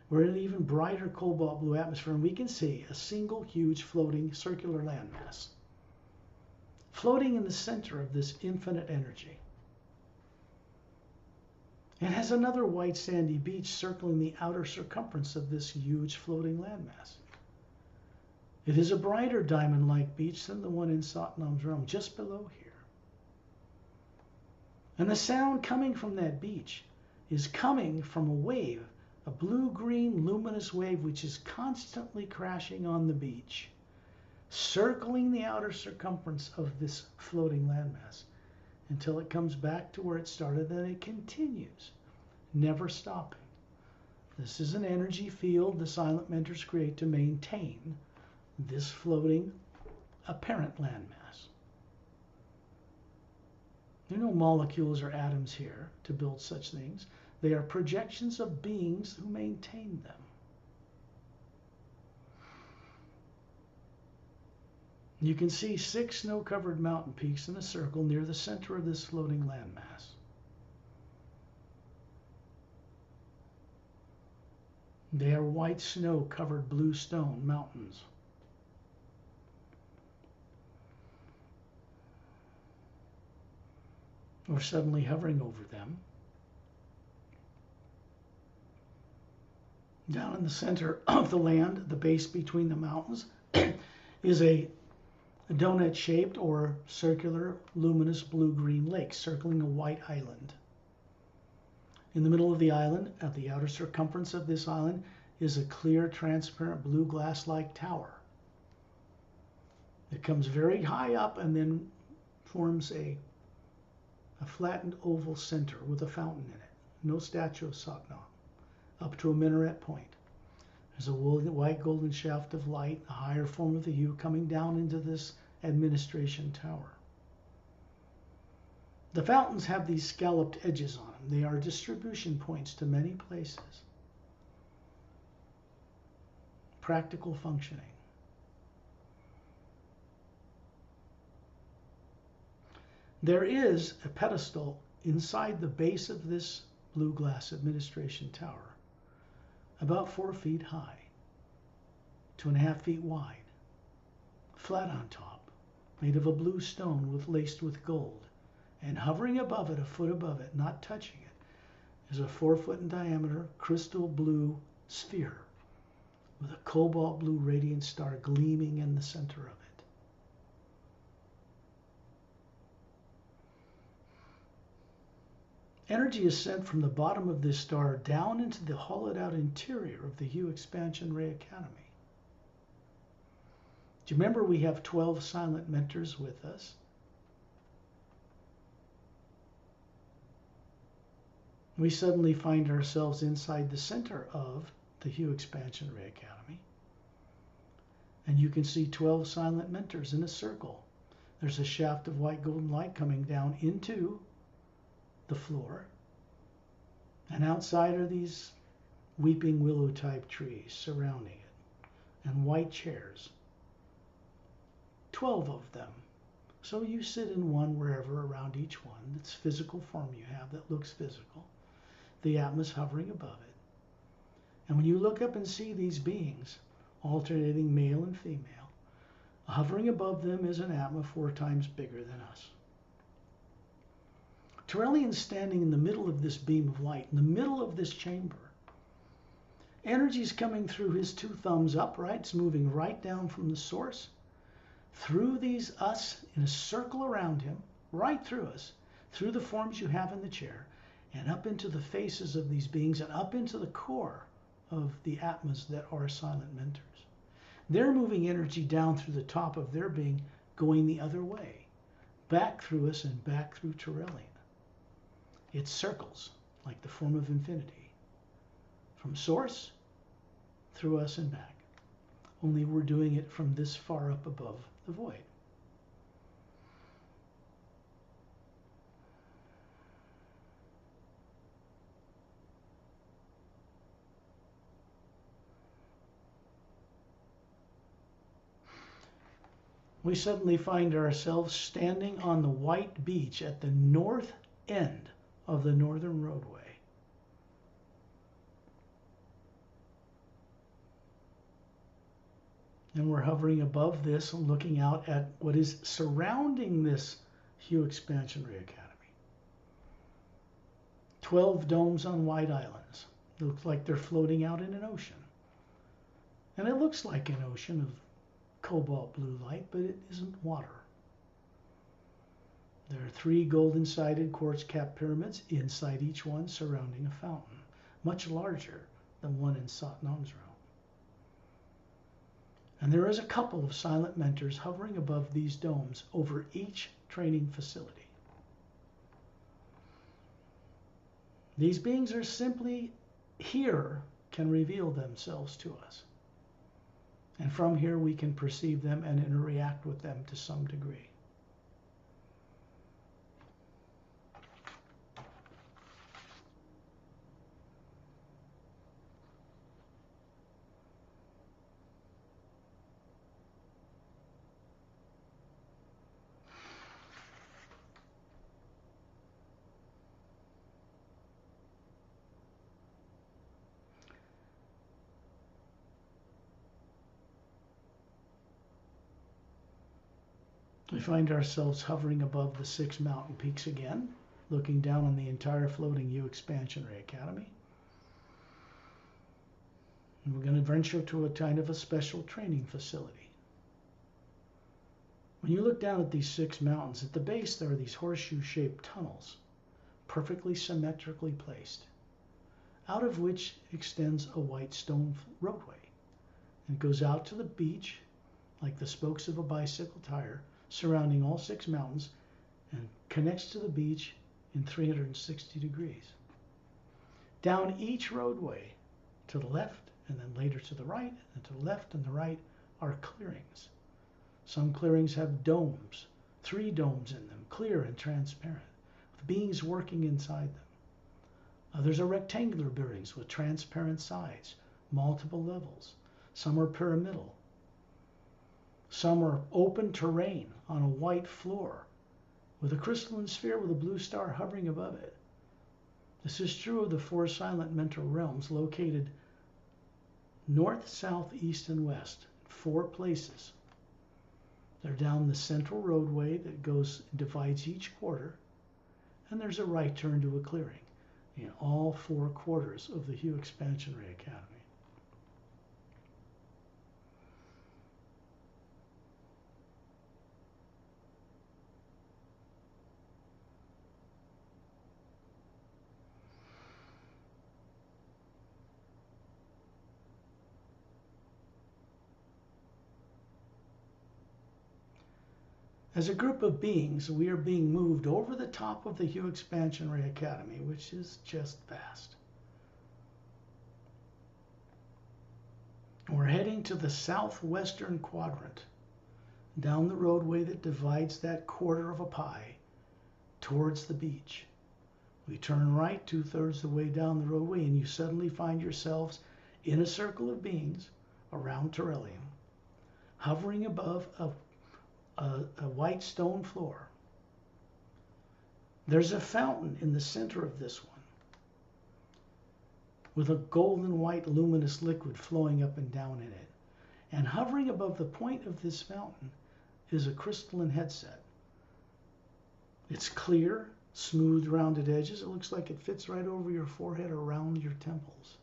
We're in an even brighter cobalt blue atmosphere, and we can see a single huge floating circular landmass floating in the center of this infinite energy. It has another white sandy beach circling the outer circumference of this huge floating landmass. It is a brighter diamond-like beach than the one in Satnam's realm, just below here. And the sound coming from that beach is coming from a wave, a blue-green luminous wave which is constantly crashing on the beach, circling the outer circumference of this floating landmass until it comes back to where it started, and it continues, never stopping. This is an energy field the silent mentors create to maintain this floating apparent landmass. There are no molecules or atoms here to build such things. They are projections of beings who maintain them. You can see 6 snow-covered mountain peaks in a circle near the center of this floating landmass. They are white snow-covered blue stone mountains. We're suddenly hovering over them. Down in the center of the land, the base between the mountains, is a donut-shaped or circular luminous blue-green lake circling a white island. In the middle of the island, at the outer circumference of this island, is a clear, transparent, blue glass-like tower. It comes very high up and then forms a flattened oval center with a fountain in it. No statue of Satnam. Up to a minaret point. There's a white golden shaft of light, a higher form of the hue, coming down into this administration tower. The fountains have these scalloped edges on them. They are distribution points to many places. Practical functioning. There is a pedestal inside the base of this blue glass administration tower, about 4 feet high, 2.5 feet wide, flat on top, made of a blue stone laced with gold, and hovering above it, a foot above it, not touching it, is a 4 foot in diameter crystal blue sphere with a cobalt blue radiant star gleaming in the center of it. Energy is sent from the bottom of this star down into the hollowed out interior of the Hue Expansion Ray Academy. Do you remember we have 12 silent mentors with us? We suddenly find ourselves inside the center of the Hue Expansion Ray Academy. And you can see 12 silent mentors in a circle. There's a shaft of white golden light coming down into the floor, and outside are these weeping willow type trees surrounding it. and white chairs. 12 of them. So you sit in one wherever around each one. It's physical form you have that looks physical. The Atma's hovering above it. And when you look up and see these beings, alternating male and female, hovering above them is an Atma 4 times bigger than us. Lemriel's standing in the middle of this beam of light, in the middle of this chamber. Energy is coming through his 2 thumbs upright. It's moving right down from the source, through these us in a circle around him, right through us, through the forms you have in the chair, and up into the faces of these beings, and up into the core of the Atmas that are silent mentors. They're moving energy down through the top of their being, going the other way, back through us and back through Lemriel. It circles like the form of infinity, from source through us and back. Only we're doing it from this far up above the void. We suddenly find ourselves standing on the white beach at the north end of the northern roadway. And we're hovering above this and looking out at what is surrounding this Hue Expansionary Academy. 12 domes on white islands. It looks like they're floating out in an ocean. And it looks like an ocean of cobalt blue light, but it isn't water. There are 3 golden-sided quartz-capped pyramids inside each one, surrounding a fountain, much larger than one in Satnam's realm. And there is a couple of silent mentors hovering above these domes over each training facility. These beings are simply here, can reveal themselves to us. And from here we can perceive them and interact with them to some degree. We find ourselves hovering above the 6 mountain peaks again, looking down on the entire floating Hue Expansionary Academy. And we're going to venture to a kind of a special training facility. When you look down at these 6 mountains, at the base there are these horseshoe-shaped tunnels, perfectly symmetrically placed, out of which extends a white stone roadway. And it goes out to the beach, like the spokes of a bicycle tire, surrounding all 6 mountains, and connects to the beach in 360 degrees. Down each roadway, to the left, and then later to the right, and to the left and the right, are clearings. Some clearings have domes, 3 domes in them, clear and transparent, with beings working inside them. Others are rectangular buildings with transparent sides, multiple levels. Some are pyramidal. Some are open terrain on a white floor with a crystalline sphere with a blue star hovering above it. This is true of the 4 silent mental realms located north, south, east, and west, 4 places. They're down the central roadway that divides each quarter, and there's a right turn to a clearing in all 4 quarters of the Hue Expansionary Academy. As a group of beings, we are being moved over the top of the Hue Expansionary Academy, which is just vast. We're heading to the southwestern quadrant, down the roadway that divides that quarter of a pie towards the beach. We turn right 2/3 the way down the roadway, and you suddenly find yourselves in a circle of beings around Terrellium, hovering above a white stone floor. There's a fountain in the center of this one with a golden white luminous liquid flowing up and down in it. And hovering above the point of this fountain is a crystalline headset. It's clear, smooth, rounded edges. It looks like it fits right over your forehead, around your temples.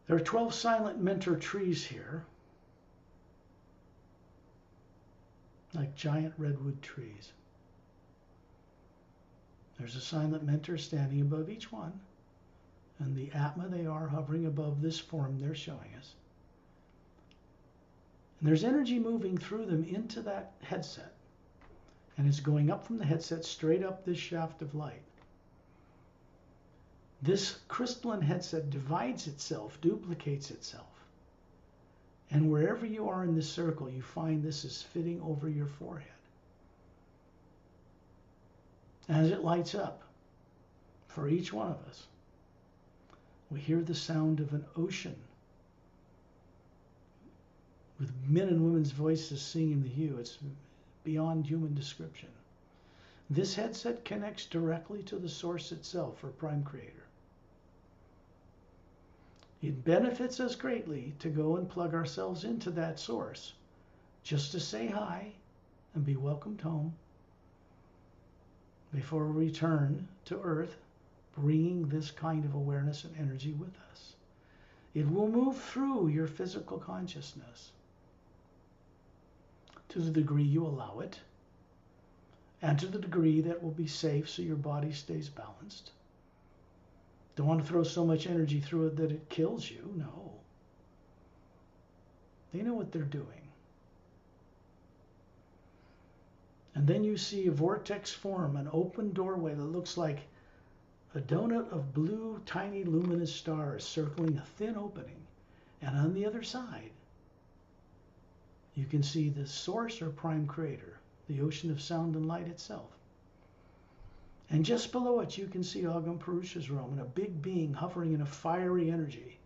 There are 12 silent mentor trees here, like giant redwood trees. There's a silent mentor standing above each one, and the Atma they are hovering above this form they're showing us. And there's energy moving through them into that headset, and it's going up from the headset straight up this shaft of light. This crystalline headset divides itself, duplicates itself. And wherever you are in this circle, you find this is fitting over your forehead. As it lights up for each one of us, we hear the sound of an ocean with men and women's voices singing the hue. It's beyond human description. This headset connects directly to the source itself, or Prime Creator. It benefits us greatly to go and plug ourselves into that source, just to say hi and be welcomed home before we return to Earth, bringing this kind of awareness and energy with us. It will move through your physical consciousness to the degree you allow it, and to the degree that will be safe so your body stays balanced. Don't want to throw so much energy through it that it kills you. No. They know what they're doing. And then you see a vortex form, an open doorway that looks like a donut of blue, tiny, luminous stars circling a thin opening. And on the other side, you can see the source or Prime Creator, the ocean of sound and light itself. And just below it, you can see Agam Purusha's realm, and a big being hovering in a fiery energy.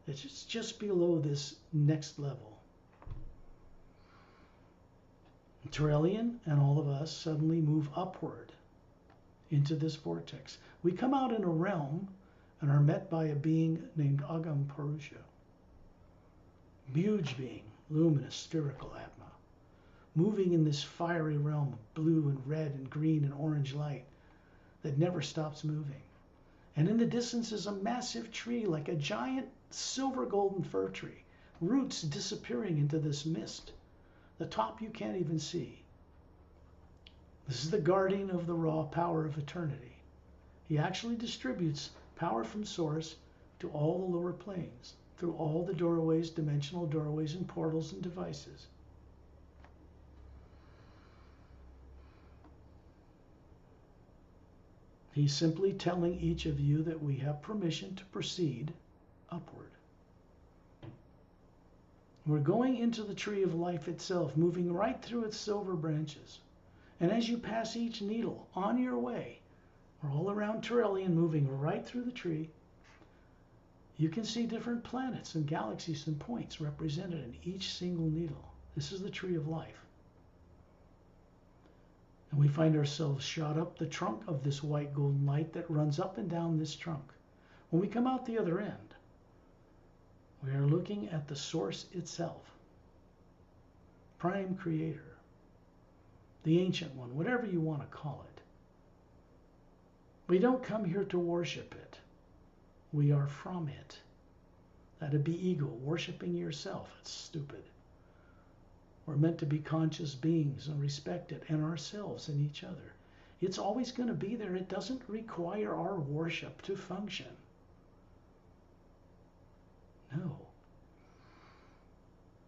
It's just below this next level. Terrellian and all of us suddenly move upward into this vortex. We come out in a realm and are met by a being named Agam Purusha. Huge being, luminous, spherical Atma, moving in this fiery realm of blue and red and green and orange light that never stops moving. And in the distance is a massive tree, like a giant silver golden fir tree, roots disappearing into this mist. The top you can't even see. This is the guardian of the raw power of eternity. He actually distributes power from source to all the lower planes, through all the doorways, dimensional doorways and portals and devices. He's simply telling each of you that we have permission to proceed upward. We're going into the tree of life itself, moving right through its silver branches. And as you pass each needle on your way, we're all around Terrellian, moving right through the tree. You can see different planets and galaxies and points represented in each single needle. This is the tree of life. And we find ourselves shot up the trunk of this white golden light that runs up and down this trunk. When we come out the other end, we are looking at the source itself, Prime Creator, the Ancient One, whatever you want to call it. We don't come here to worship it. We are from it. That'd be ego, worshiping yourself. It's stupid. We're meant to be conscious beings and respect it and ourselves and each other. It's always going to be there. It doesn't require our worship to function. No.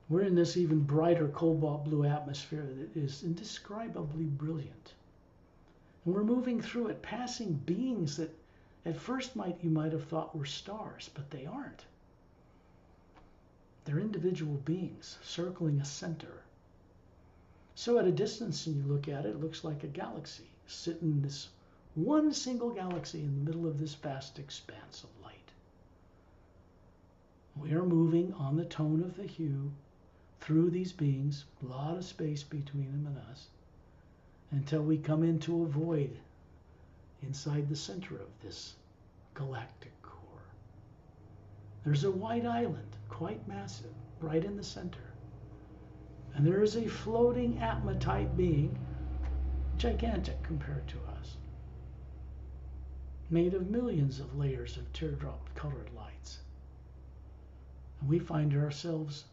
We're in this even brighter cobalt blue atmosphere that is indescribably brilliant. And we're moving through it, passing beings that at first you might have thought were stars, but they aren't. They're individual beings circling a center. So at a distance, and you look at it, it looks like a galaxy sitting in this One single galaxy in the middle of this vast expanse of light. We are moving on the tone of the hue through these beings, a lot of space between them and us, until we come into a void inside the center of this galactic core. There's a white island, quite massive, right in the center. And there is a floating Atma-type being, gigantic compared to us, made of millions of layers of teardrop-colored lights. And we find ourselves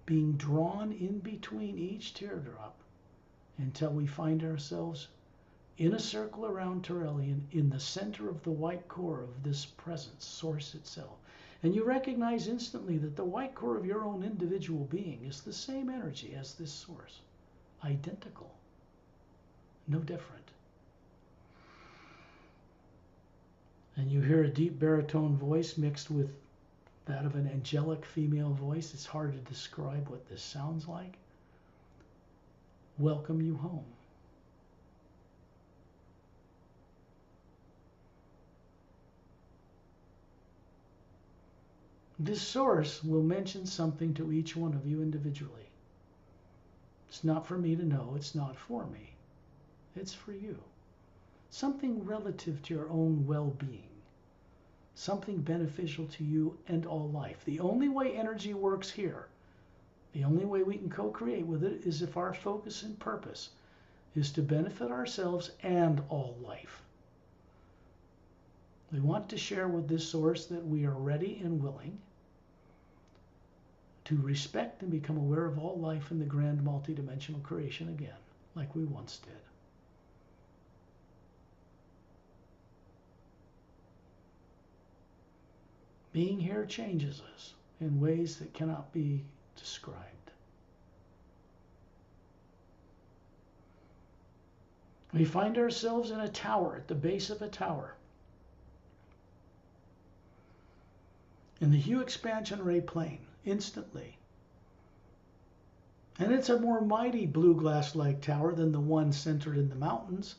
being drawn in between each teardrop until we find ourselves in a circle around Turelian in the center of the white core of this presence, source itself. And you recognize instantly that the white core of your own individual being is the same energy as this source. Identical. No different. And you hear a deep baritone voice mixed with that of an angelic female voice. It's hard to describe what this sounds like. Welcome you home. This source will mention something to each one of you individually. It's not for me to know. It's not for me. It's for you. Something relative to your own well-being. Something beneficial to you and all life. The only way energy works here, the only way we can co-create with it, is if our focus and purpose is to benefit ourselves and all life. We want to share with this source that we are ready and willing to respect and become aware of all life in the grand multidimensional creation again, like we once did. Being here changes us in ways that cannot be described. We find ourselves in a tower, at the base of a tower. In the hue expansion ray plane, instantly. And it's a more mighty blue glass-like tower than the one centered in the mountains.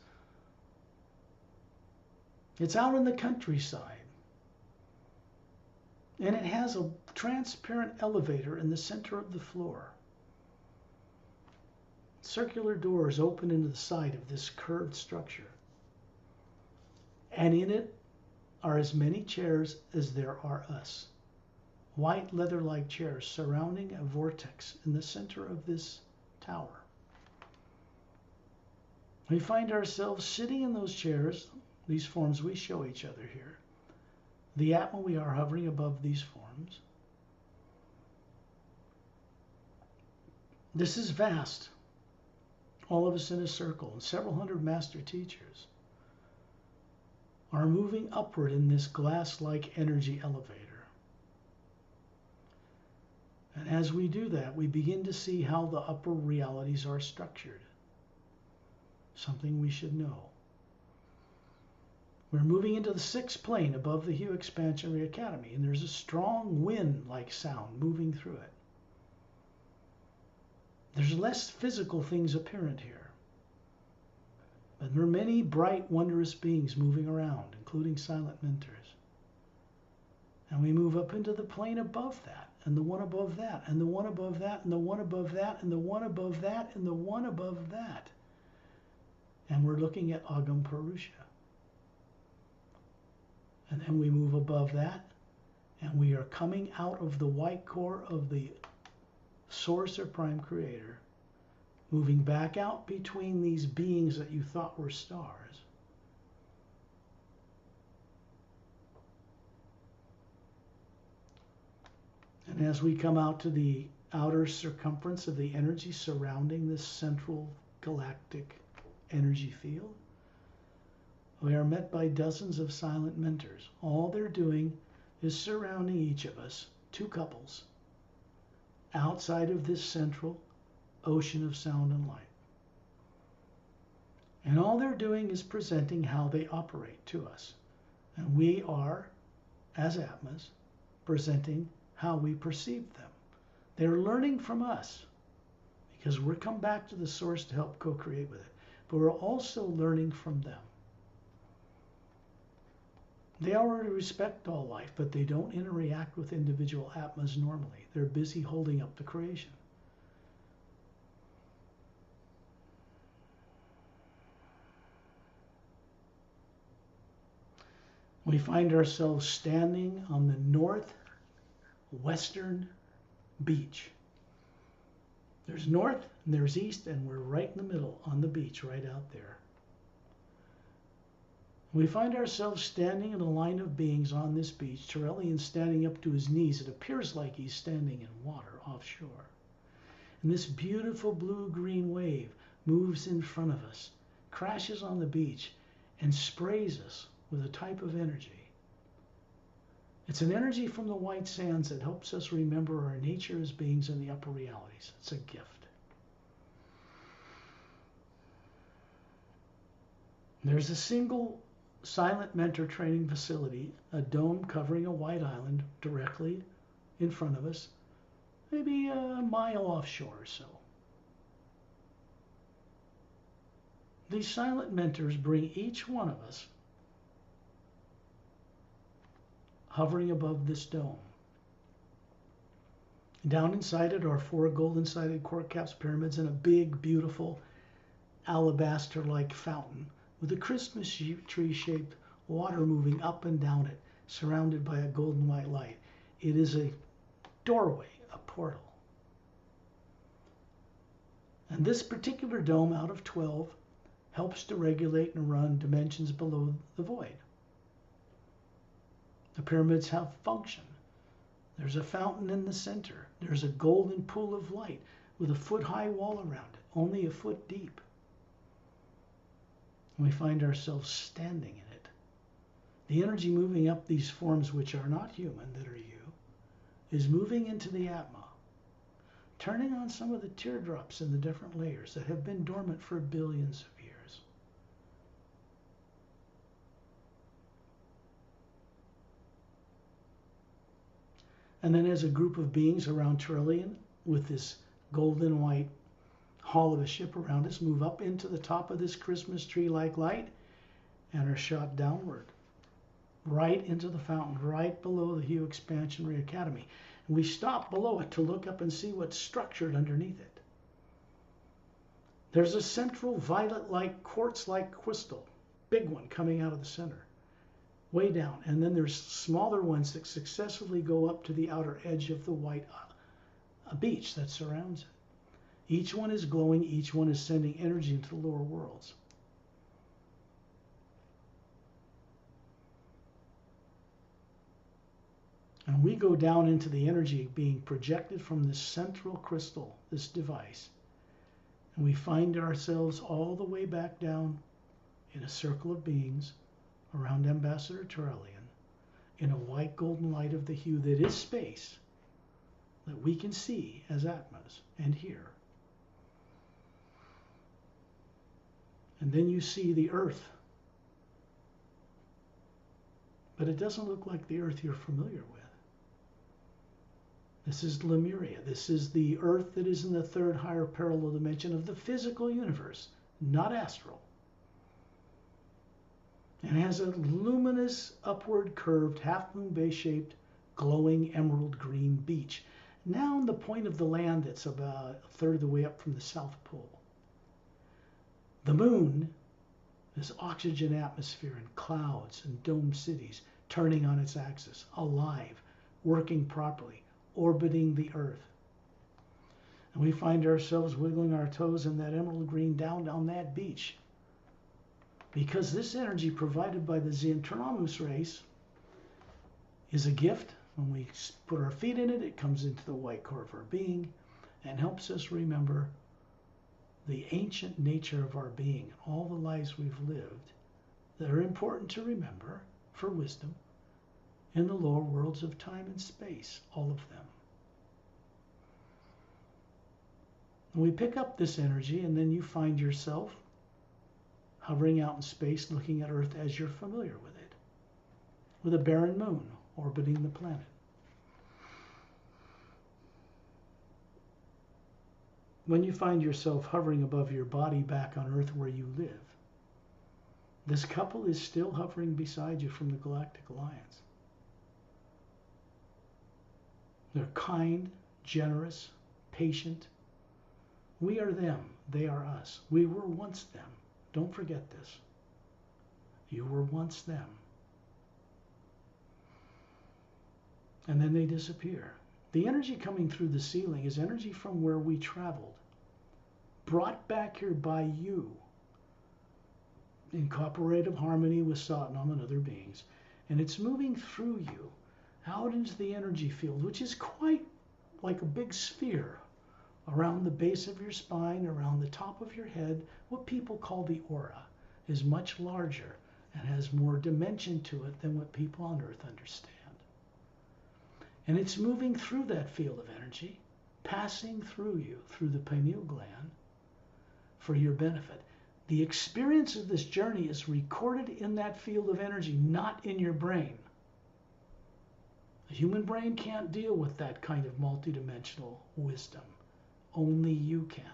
It's out in the countryside. And it has a transparent elevator in the center of the floor. Circular doors open into the side of this curved structure. And in it are as many chairs as there are us. White leather-like chairs surrounding a vortex in the center of this tower. We find ourselves sitting in those chairs, these forms we show each other here. The Atma, we are hovering above these forms. This is vast. All of us in a circle, and several hundred master teachers are moving upward in this glass-like energy elevator. And as we do that, we begin to see how the upper realities are structured. Something we should know. We're moving into the sixth plane above the Hue Expansionary Academy, and there's a strong wind-like sound moving through it. There's less physical things apparent here. But there are many bright, wondrous beings moving around, including silent mentors. And we move up into the plane above that, and the one above that, and the one above that, and the one above that, and the one above that, and the one above that. And we're looking at Agam Purusha. And then we move above that, and we are coming out of the white core of the Source or Prime Creator, moving back out between these beings that you thought were stars. And as we come out to the outer circumference of the energy surrounding this central galactic energy field, we are met by dozens of silent mentors. All they're doing is surrounding each of us, two couples, outside of this central ocean of sound and light. And all they're doing is presenting how they operate to us. And we are, as Atmas, presenting how we perceive them. They're learning from us because we're come back to the source to help co-create with it. But we're also learning from them. They already respect all life, but they don't interact with individual atmas normally. They're busy holding up the creation. We find ourselves standing on the northwestern beach. There's north and there's east, and we're right in the middle on the beach right out there. We find ourselves standing in a line of beings on this beach, Tyrellian standing up to his knees. It appears like he's standing in water offshore. And this beautiful blue-green wave moves in front of us, crashes on the beach, and sprays us with a type of energy. It's an energy from the white sands that helps us remember our nature as beings in the upper realities. It's a gift. There's a single silent mentor training facility, a dome covering a white island directly in front of us, maybe a mile offshore or so. These silent mentors bring each one of us hovering above this dome. Down inside it are 4 golden-sided quartz caps pyramids and a big, beautiful alabaster-like fountain with a Christmas tree-shaped water moving up and down it, surrounded by a golden white light. It is a doorway, a portal. And this particular dome out of 12 helps to regulate and run dimensions below the void. The pyramids have function. There's a fountain in the center. There's a golden pool of light with a foot-high wall around it, only a foot deep. And we find ourselves standing in it. The energy moving up these forms, which are not human, that are you, is moving into the Atma, turning on some of the teardrops in the different layers that have been dormant for billions of years. And then as a group of beings around Tyrellian with this golden white hull of a ship around us move up into the top of this Christmas tree-like light and are shot downward, right into the fountain, right below the Hue Expansionary Academy. And we stop below it to look up and see what's structured underneath it. There's a central violet-like, quartz-like crystal, big one coming out of the center, way down. And then there's smaller ones that successively go up to the outer edge of the white beach that surrounds it. Each one is glowing, each one is sending energy into the lower worlds. And we go down into the energy being projected from this central crystal, this device. And we find ourselves all the way back down in a circle of beings around Ambassador Tyrellian in a white golden light of the hue that is space that we can see as Atmas and hear. And then you see the earth. But it doesn't look like the earth you're familiar with. This is Lemriel. This is the earth that is in the third higher parallel dimension of the physical universe, not astral. And has a luminous, upward curved, half-moon base-shaped, glowing emerald green beach. Now on the point of the land that's about a third of the way up from the South Pole. The moon is oxygen atmosphere and clouds and domed cities turning on its axis, alive, working properly, orbiting the earth. And we find ourselves wiggling our toes in that emerald green down on that beach. Because this energy provided by the Xantramus race is a gift. When we put our feet in it, it comes into the white core of our being and helps us remember the ancient nature of our being, all the lives we've lived that are important to remember for wisdom in the lower worlds of time and space, all of them. And we pick up this energy, and then you find yourself hovering out in space, looking at Earth as you're familiar with it, with a barren moon orbiting the planet. When you find yourself hovering above your body back on Earth where you live, This couple is still hovering beside you from the Galactic Alliance. They're kind, generous, patient. We are them. They are us. We were once them. Don't forget this. You were once them. And then they disappear. The energy coming through the ceiling is energy from where we traveled, brought back here by you, in cooperative harmony with Satnam and other beings. And it's moving through you out into the energy field, which is quite like a big sphere around the base of your spine, around the top of your head. What people call the aura is much larger and has more dimension to it than what people on Earth understand. And it's moving through that field of energy, passing through you, through the pineal gland, for your benefit. The experience of this journey is recorded in that field of energy, not in your brain. The human brain can't deal with that kind of multidimensional wisdom. Only you can.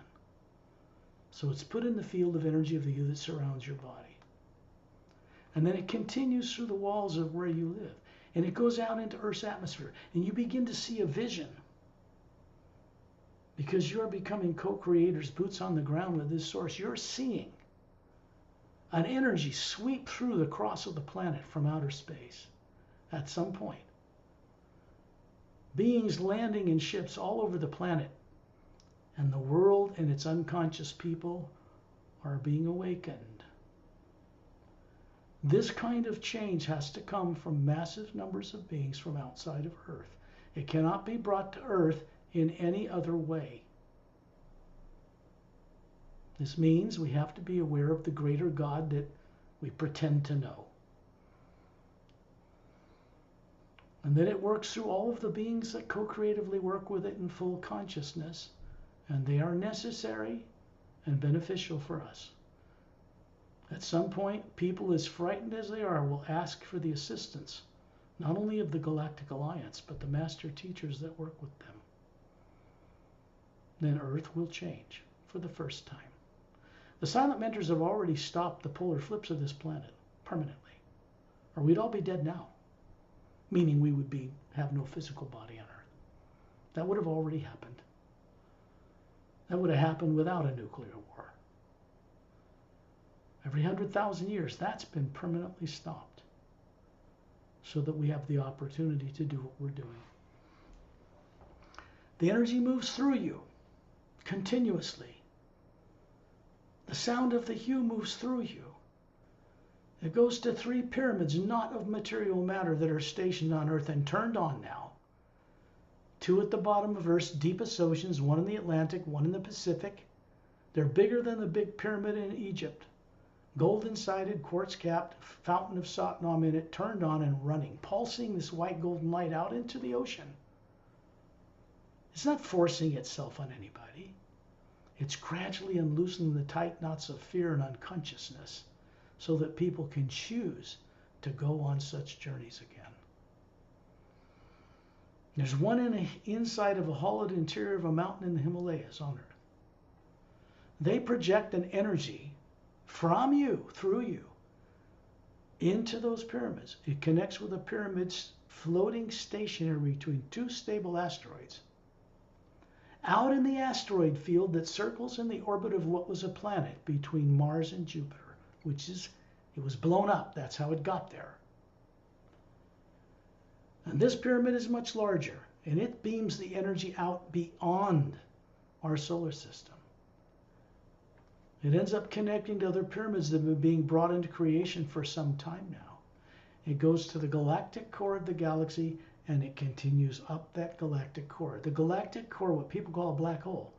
So it's put in the field of energy of the you that surrounds your body. And then it continues through the walls of where you live. And it goes out into Earth's atmosphere. And you begin to see a vision. Because you're becoming co-creators, boots on the ground with this source. You're seeing an energy sweep through the cross of the planet from outer space at some point. Beings landing in ships all over the planet. And the world and its unconscious people are being awakened. This kind of change has to come from massive numbers of beings from outside of Earth. It cannot be brought to Earth in any other way. This means we have to be aware of the greater God that we pretend to know. And that it works through all of the beings that co-creatively work with it in full consciousness. And they are necessary and beneficial for us. At some point, people as frightened as they are will ask for the assistance, not only of the Galactic Alliance, but the master teachers that work with them. Then Earth will change for the first time. The silent mentors have already stopped the polar flips of this planet permanently, or we'd all be dead now, meaning we would have no physical body on Earth. That would have already happened. That would have happened without a nuclear war. Every 100,000 years, that's been permanently stopped so that we have the opportunity to do what we're doing. The energy moves through you continuously. The sound of the hue moves through you. It goes to 3 pyramids, not of material matter, that are stationed on Earth and turned on now. 2 at the bottom of Earth's deepest oceans, 1 in the Atlantic, 1 in the Pacific. They're bigger than the big pyramid in Egypt. Golden-sided, quartz-capped, fountain of Satnam in it, turned on and running, pulsing this white golden light out into the ocean. It's not forcing itself on anybody. It's gradually unloosening the tight knots of fear and unconsciousness so that people can choose to go on such journeys again. There's one inside of a hollowed interior of a mountain in the Himalayas on Earth. They project an energy from you, through you, into those pyramids. It connects with the pyramids floating stationary between 2 stable asteroids. Out in the asteroid field that circles in the orbit of what was a planet between Mars and Jupiter, it was blown up. That's how it got there. And this pyramid is much larger, and it beams the energy out beyond our solar system. It ends up connecting to other pyramids that have been being brought into creation for some time now. It goes to the galactic core of the galaxy, and it continues up that galactic core. The galactic core, what people call a black hole.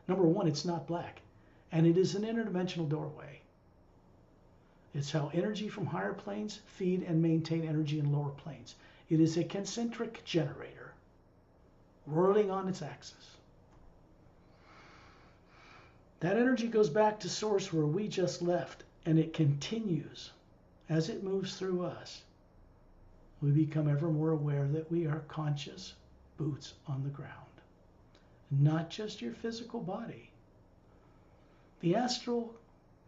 Number 1, it's not black, and it is an interdimensional doorway. It's how energy from higher planes feed and maintain energy in lower planes. It is a concentric generator, whirling on its axis. That energy goes back to source where we just left, and it continues as it moves through us. We become ever more aware that we are conscious boots on the ground, not just your physical body. The astral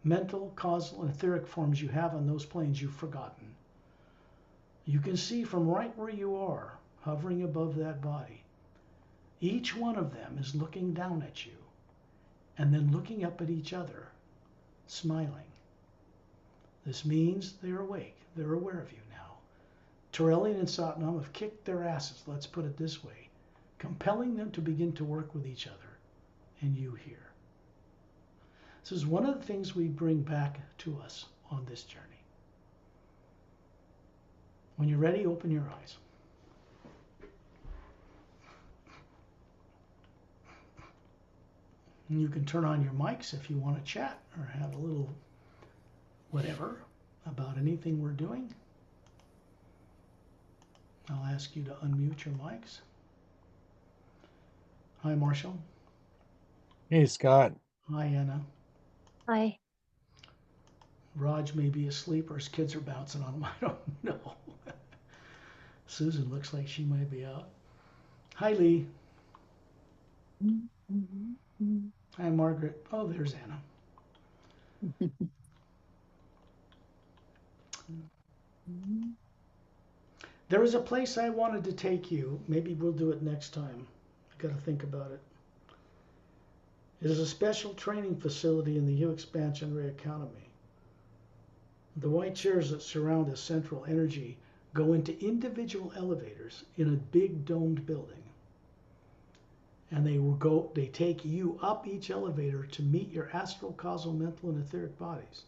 mental, causal, and etheric forms you have on those planes you've forgotten. You can see from right where you are, hovering above that body, each one of them is looking down at you and then looking up at each other, smiling. This means they're awake. They're aware of you now. Torellian and Satnam have kicked their asses, let's put it this way, compelling them to begin to work with each other, and you here. This is one of the things we bring back to us on this journey. When you're ready, open your eyes. And you can turn on your mics if you want to chat or have a little whatever about anything we're doing. I'll ask you to unmute your mics. Hi, Marshall. Hey, Scott. Hi, Anna. Hi. Raj may be asleep or his kids are bouncing on him. I don't know. Susan looks like she might be out. Hi, Lee. Hi, Margaret. Oh, there's Anna. There is a place I wanted to take you. Maybe we'll do it next time. I got to think about it. It is a special training facility in the Hue Expansion Ray Academy. The white chairs that surround a central energy go into individual elevators in a big domed building. And they take you up each elevator to meet your astral, causal, mental, and etheric bodies.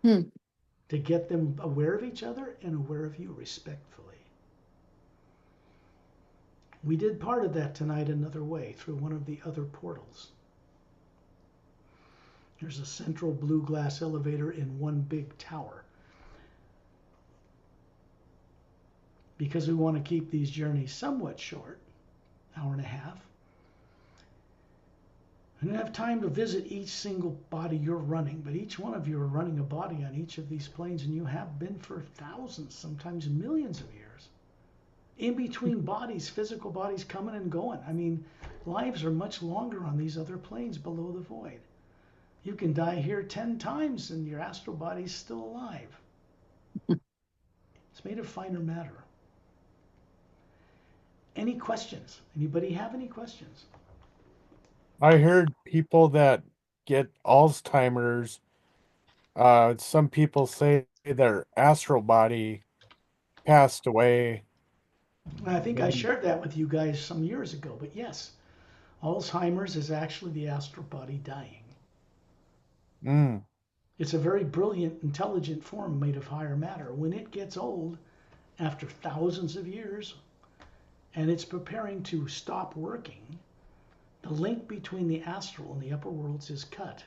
To get them aware of each other and aware of you respectfully. We did part of that tonight another way through one of the other portals. There's a central blue glass elevator in one big tower. Because we want to keep these journeys somewhat short, hour and a half, I don't have time to visit each single body you're running, but each one of you are running a body on each of these planes, and you have been for thousands, sometimes millions of years. In between bodies, physical bodies coming and going. I mean, lives are much longer on these other planes below the void. You can die here 10 times and your astral body's still alive. It's made of finer matter. Any questions? Anybody have any questions? I heard people that get Alzheimer's, some people say their astral body passed away. I think I shared that with you guys some years ago, but yes, Alzheimer's is actually the astral body dying. It's a very brilliant, intelligent form made of higher matter. When it gets old, after thousands of years, and it's preparing to stop working, the link between the astral and the upper worlds is cut.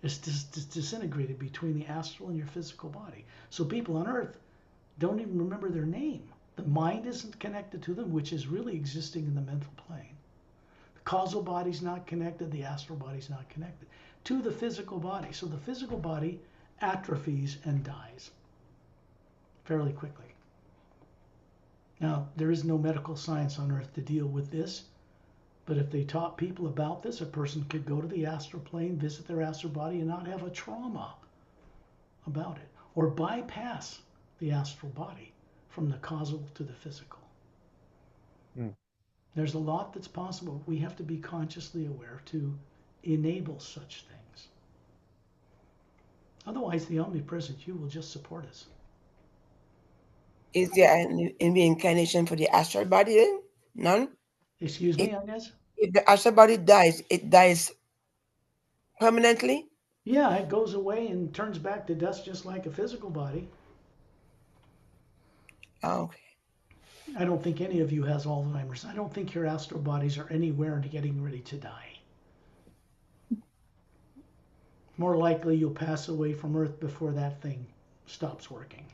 It's disintegrated between the astral and your physical body. So people on Earth don't even remember their name. The mind isn't connected to them, which is really existing in the mental plane. The causal body's not connected, the astral body's not connected to the physical body. So the physical body atrophies and dies fairly quickly. Now, there is no medical science on Earth to deal with this, but if they taught people about this, a person could go to the astral plane, visit their astral body, and not have a trauma about it, or bypass the astral body from the causal to the physical. There's a lot that's possible. We have to be consciously aware to enable such things. Otherwise, the omnipresent you will just support us. Is there any incarnation for the astral body then? None? Excuse me, Inez? If the astral body dies, it dies permanently? Yeah, it goes away and turns back to dust just like a physical body. Okay. I don't think any of you has Alzheimer's. I don't think your astral bodies are anywhere getting ready to die. More likely you'll pass away from Earth before that thing stops working.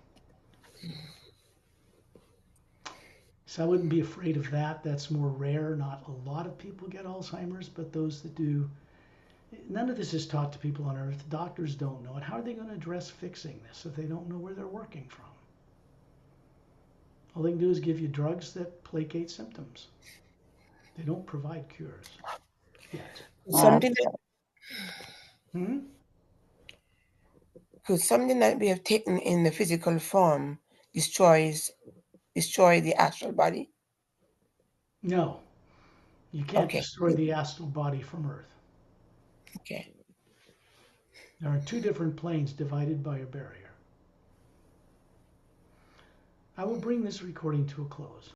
So I wouldn't be afraid of that. That's more rare. Not a lot of people get Alzheimer's, but those that do, none of this is taught to people on Earth. Doctors don't know it. How are they going to address fixing this if they don't know where they're working from? All they can do is give you drugs that placate symptoms. They don't provide cures yet. Something that Could something that we have taken in the physical form destroy the astral body? No, you can't Okay. destroy the astral body from Earth. Okay. There are two different planes divided by a barrier. I will bring this recording to a close.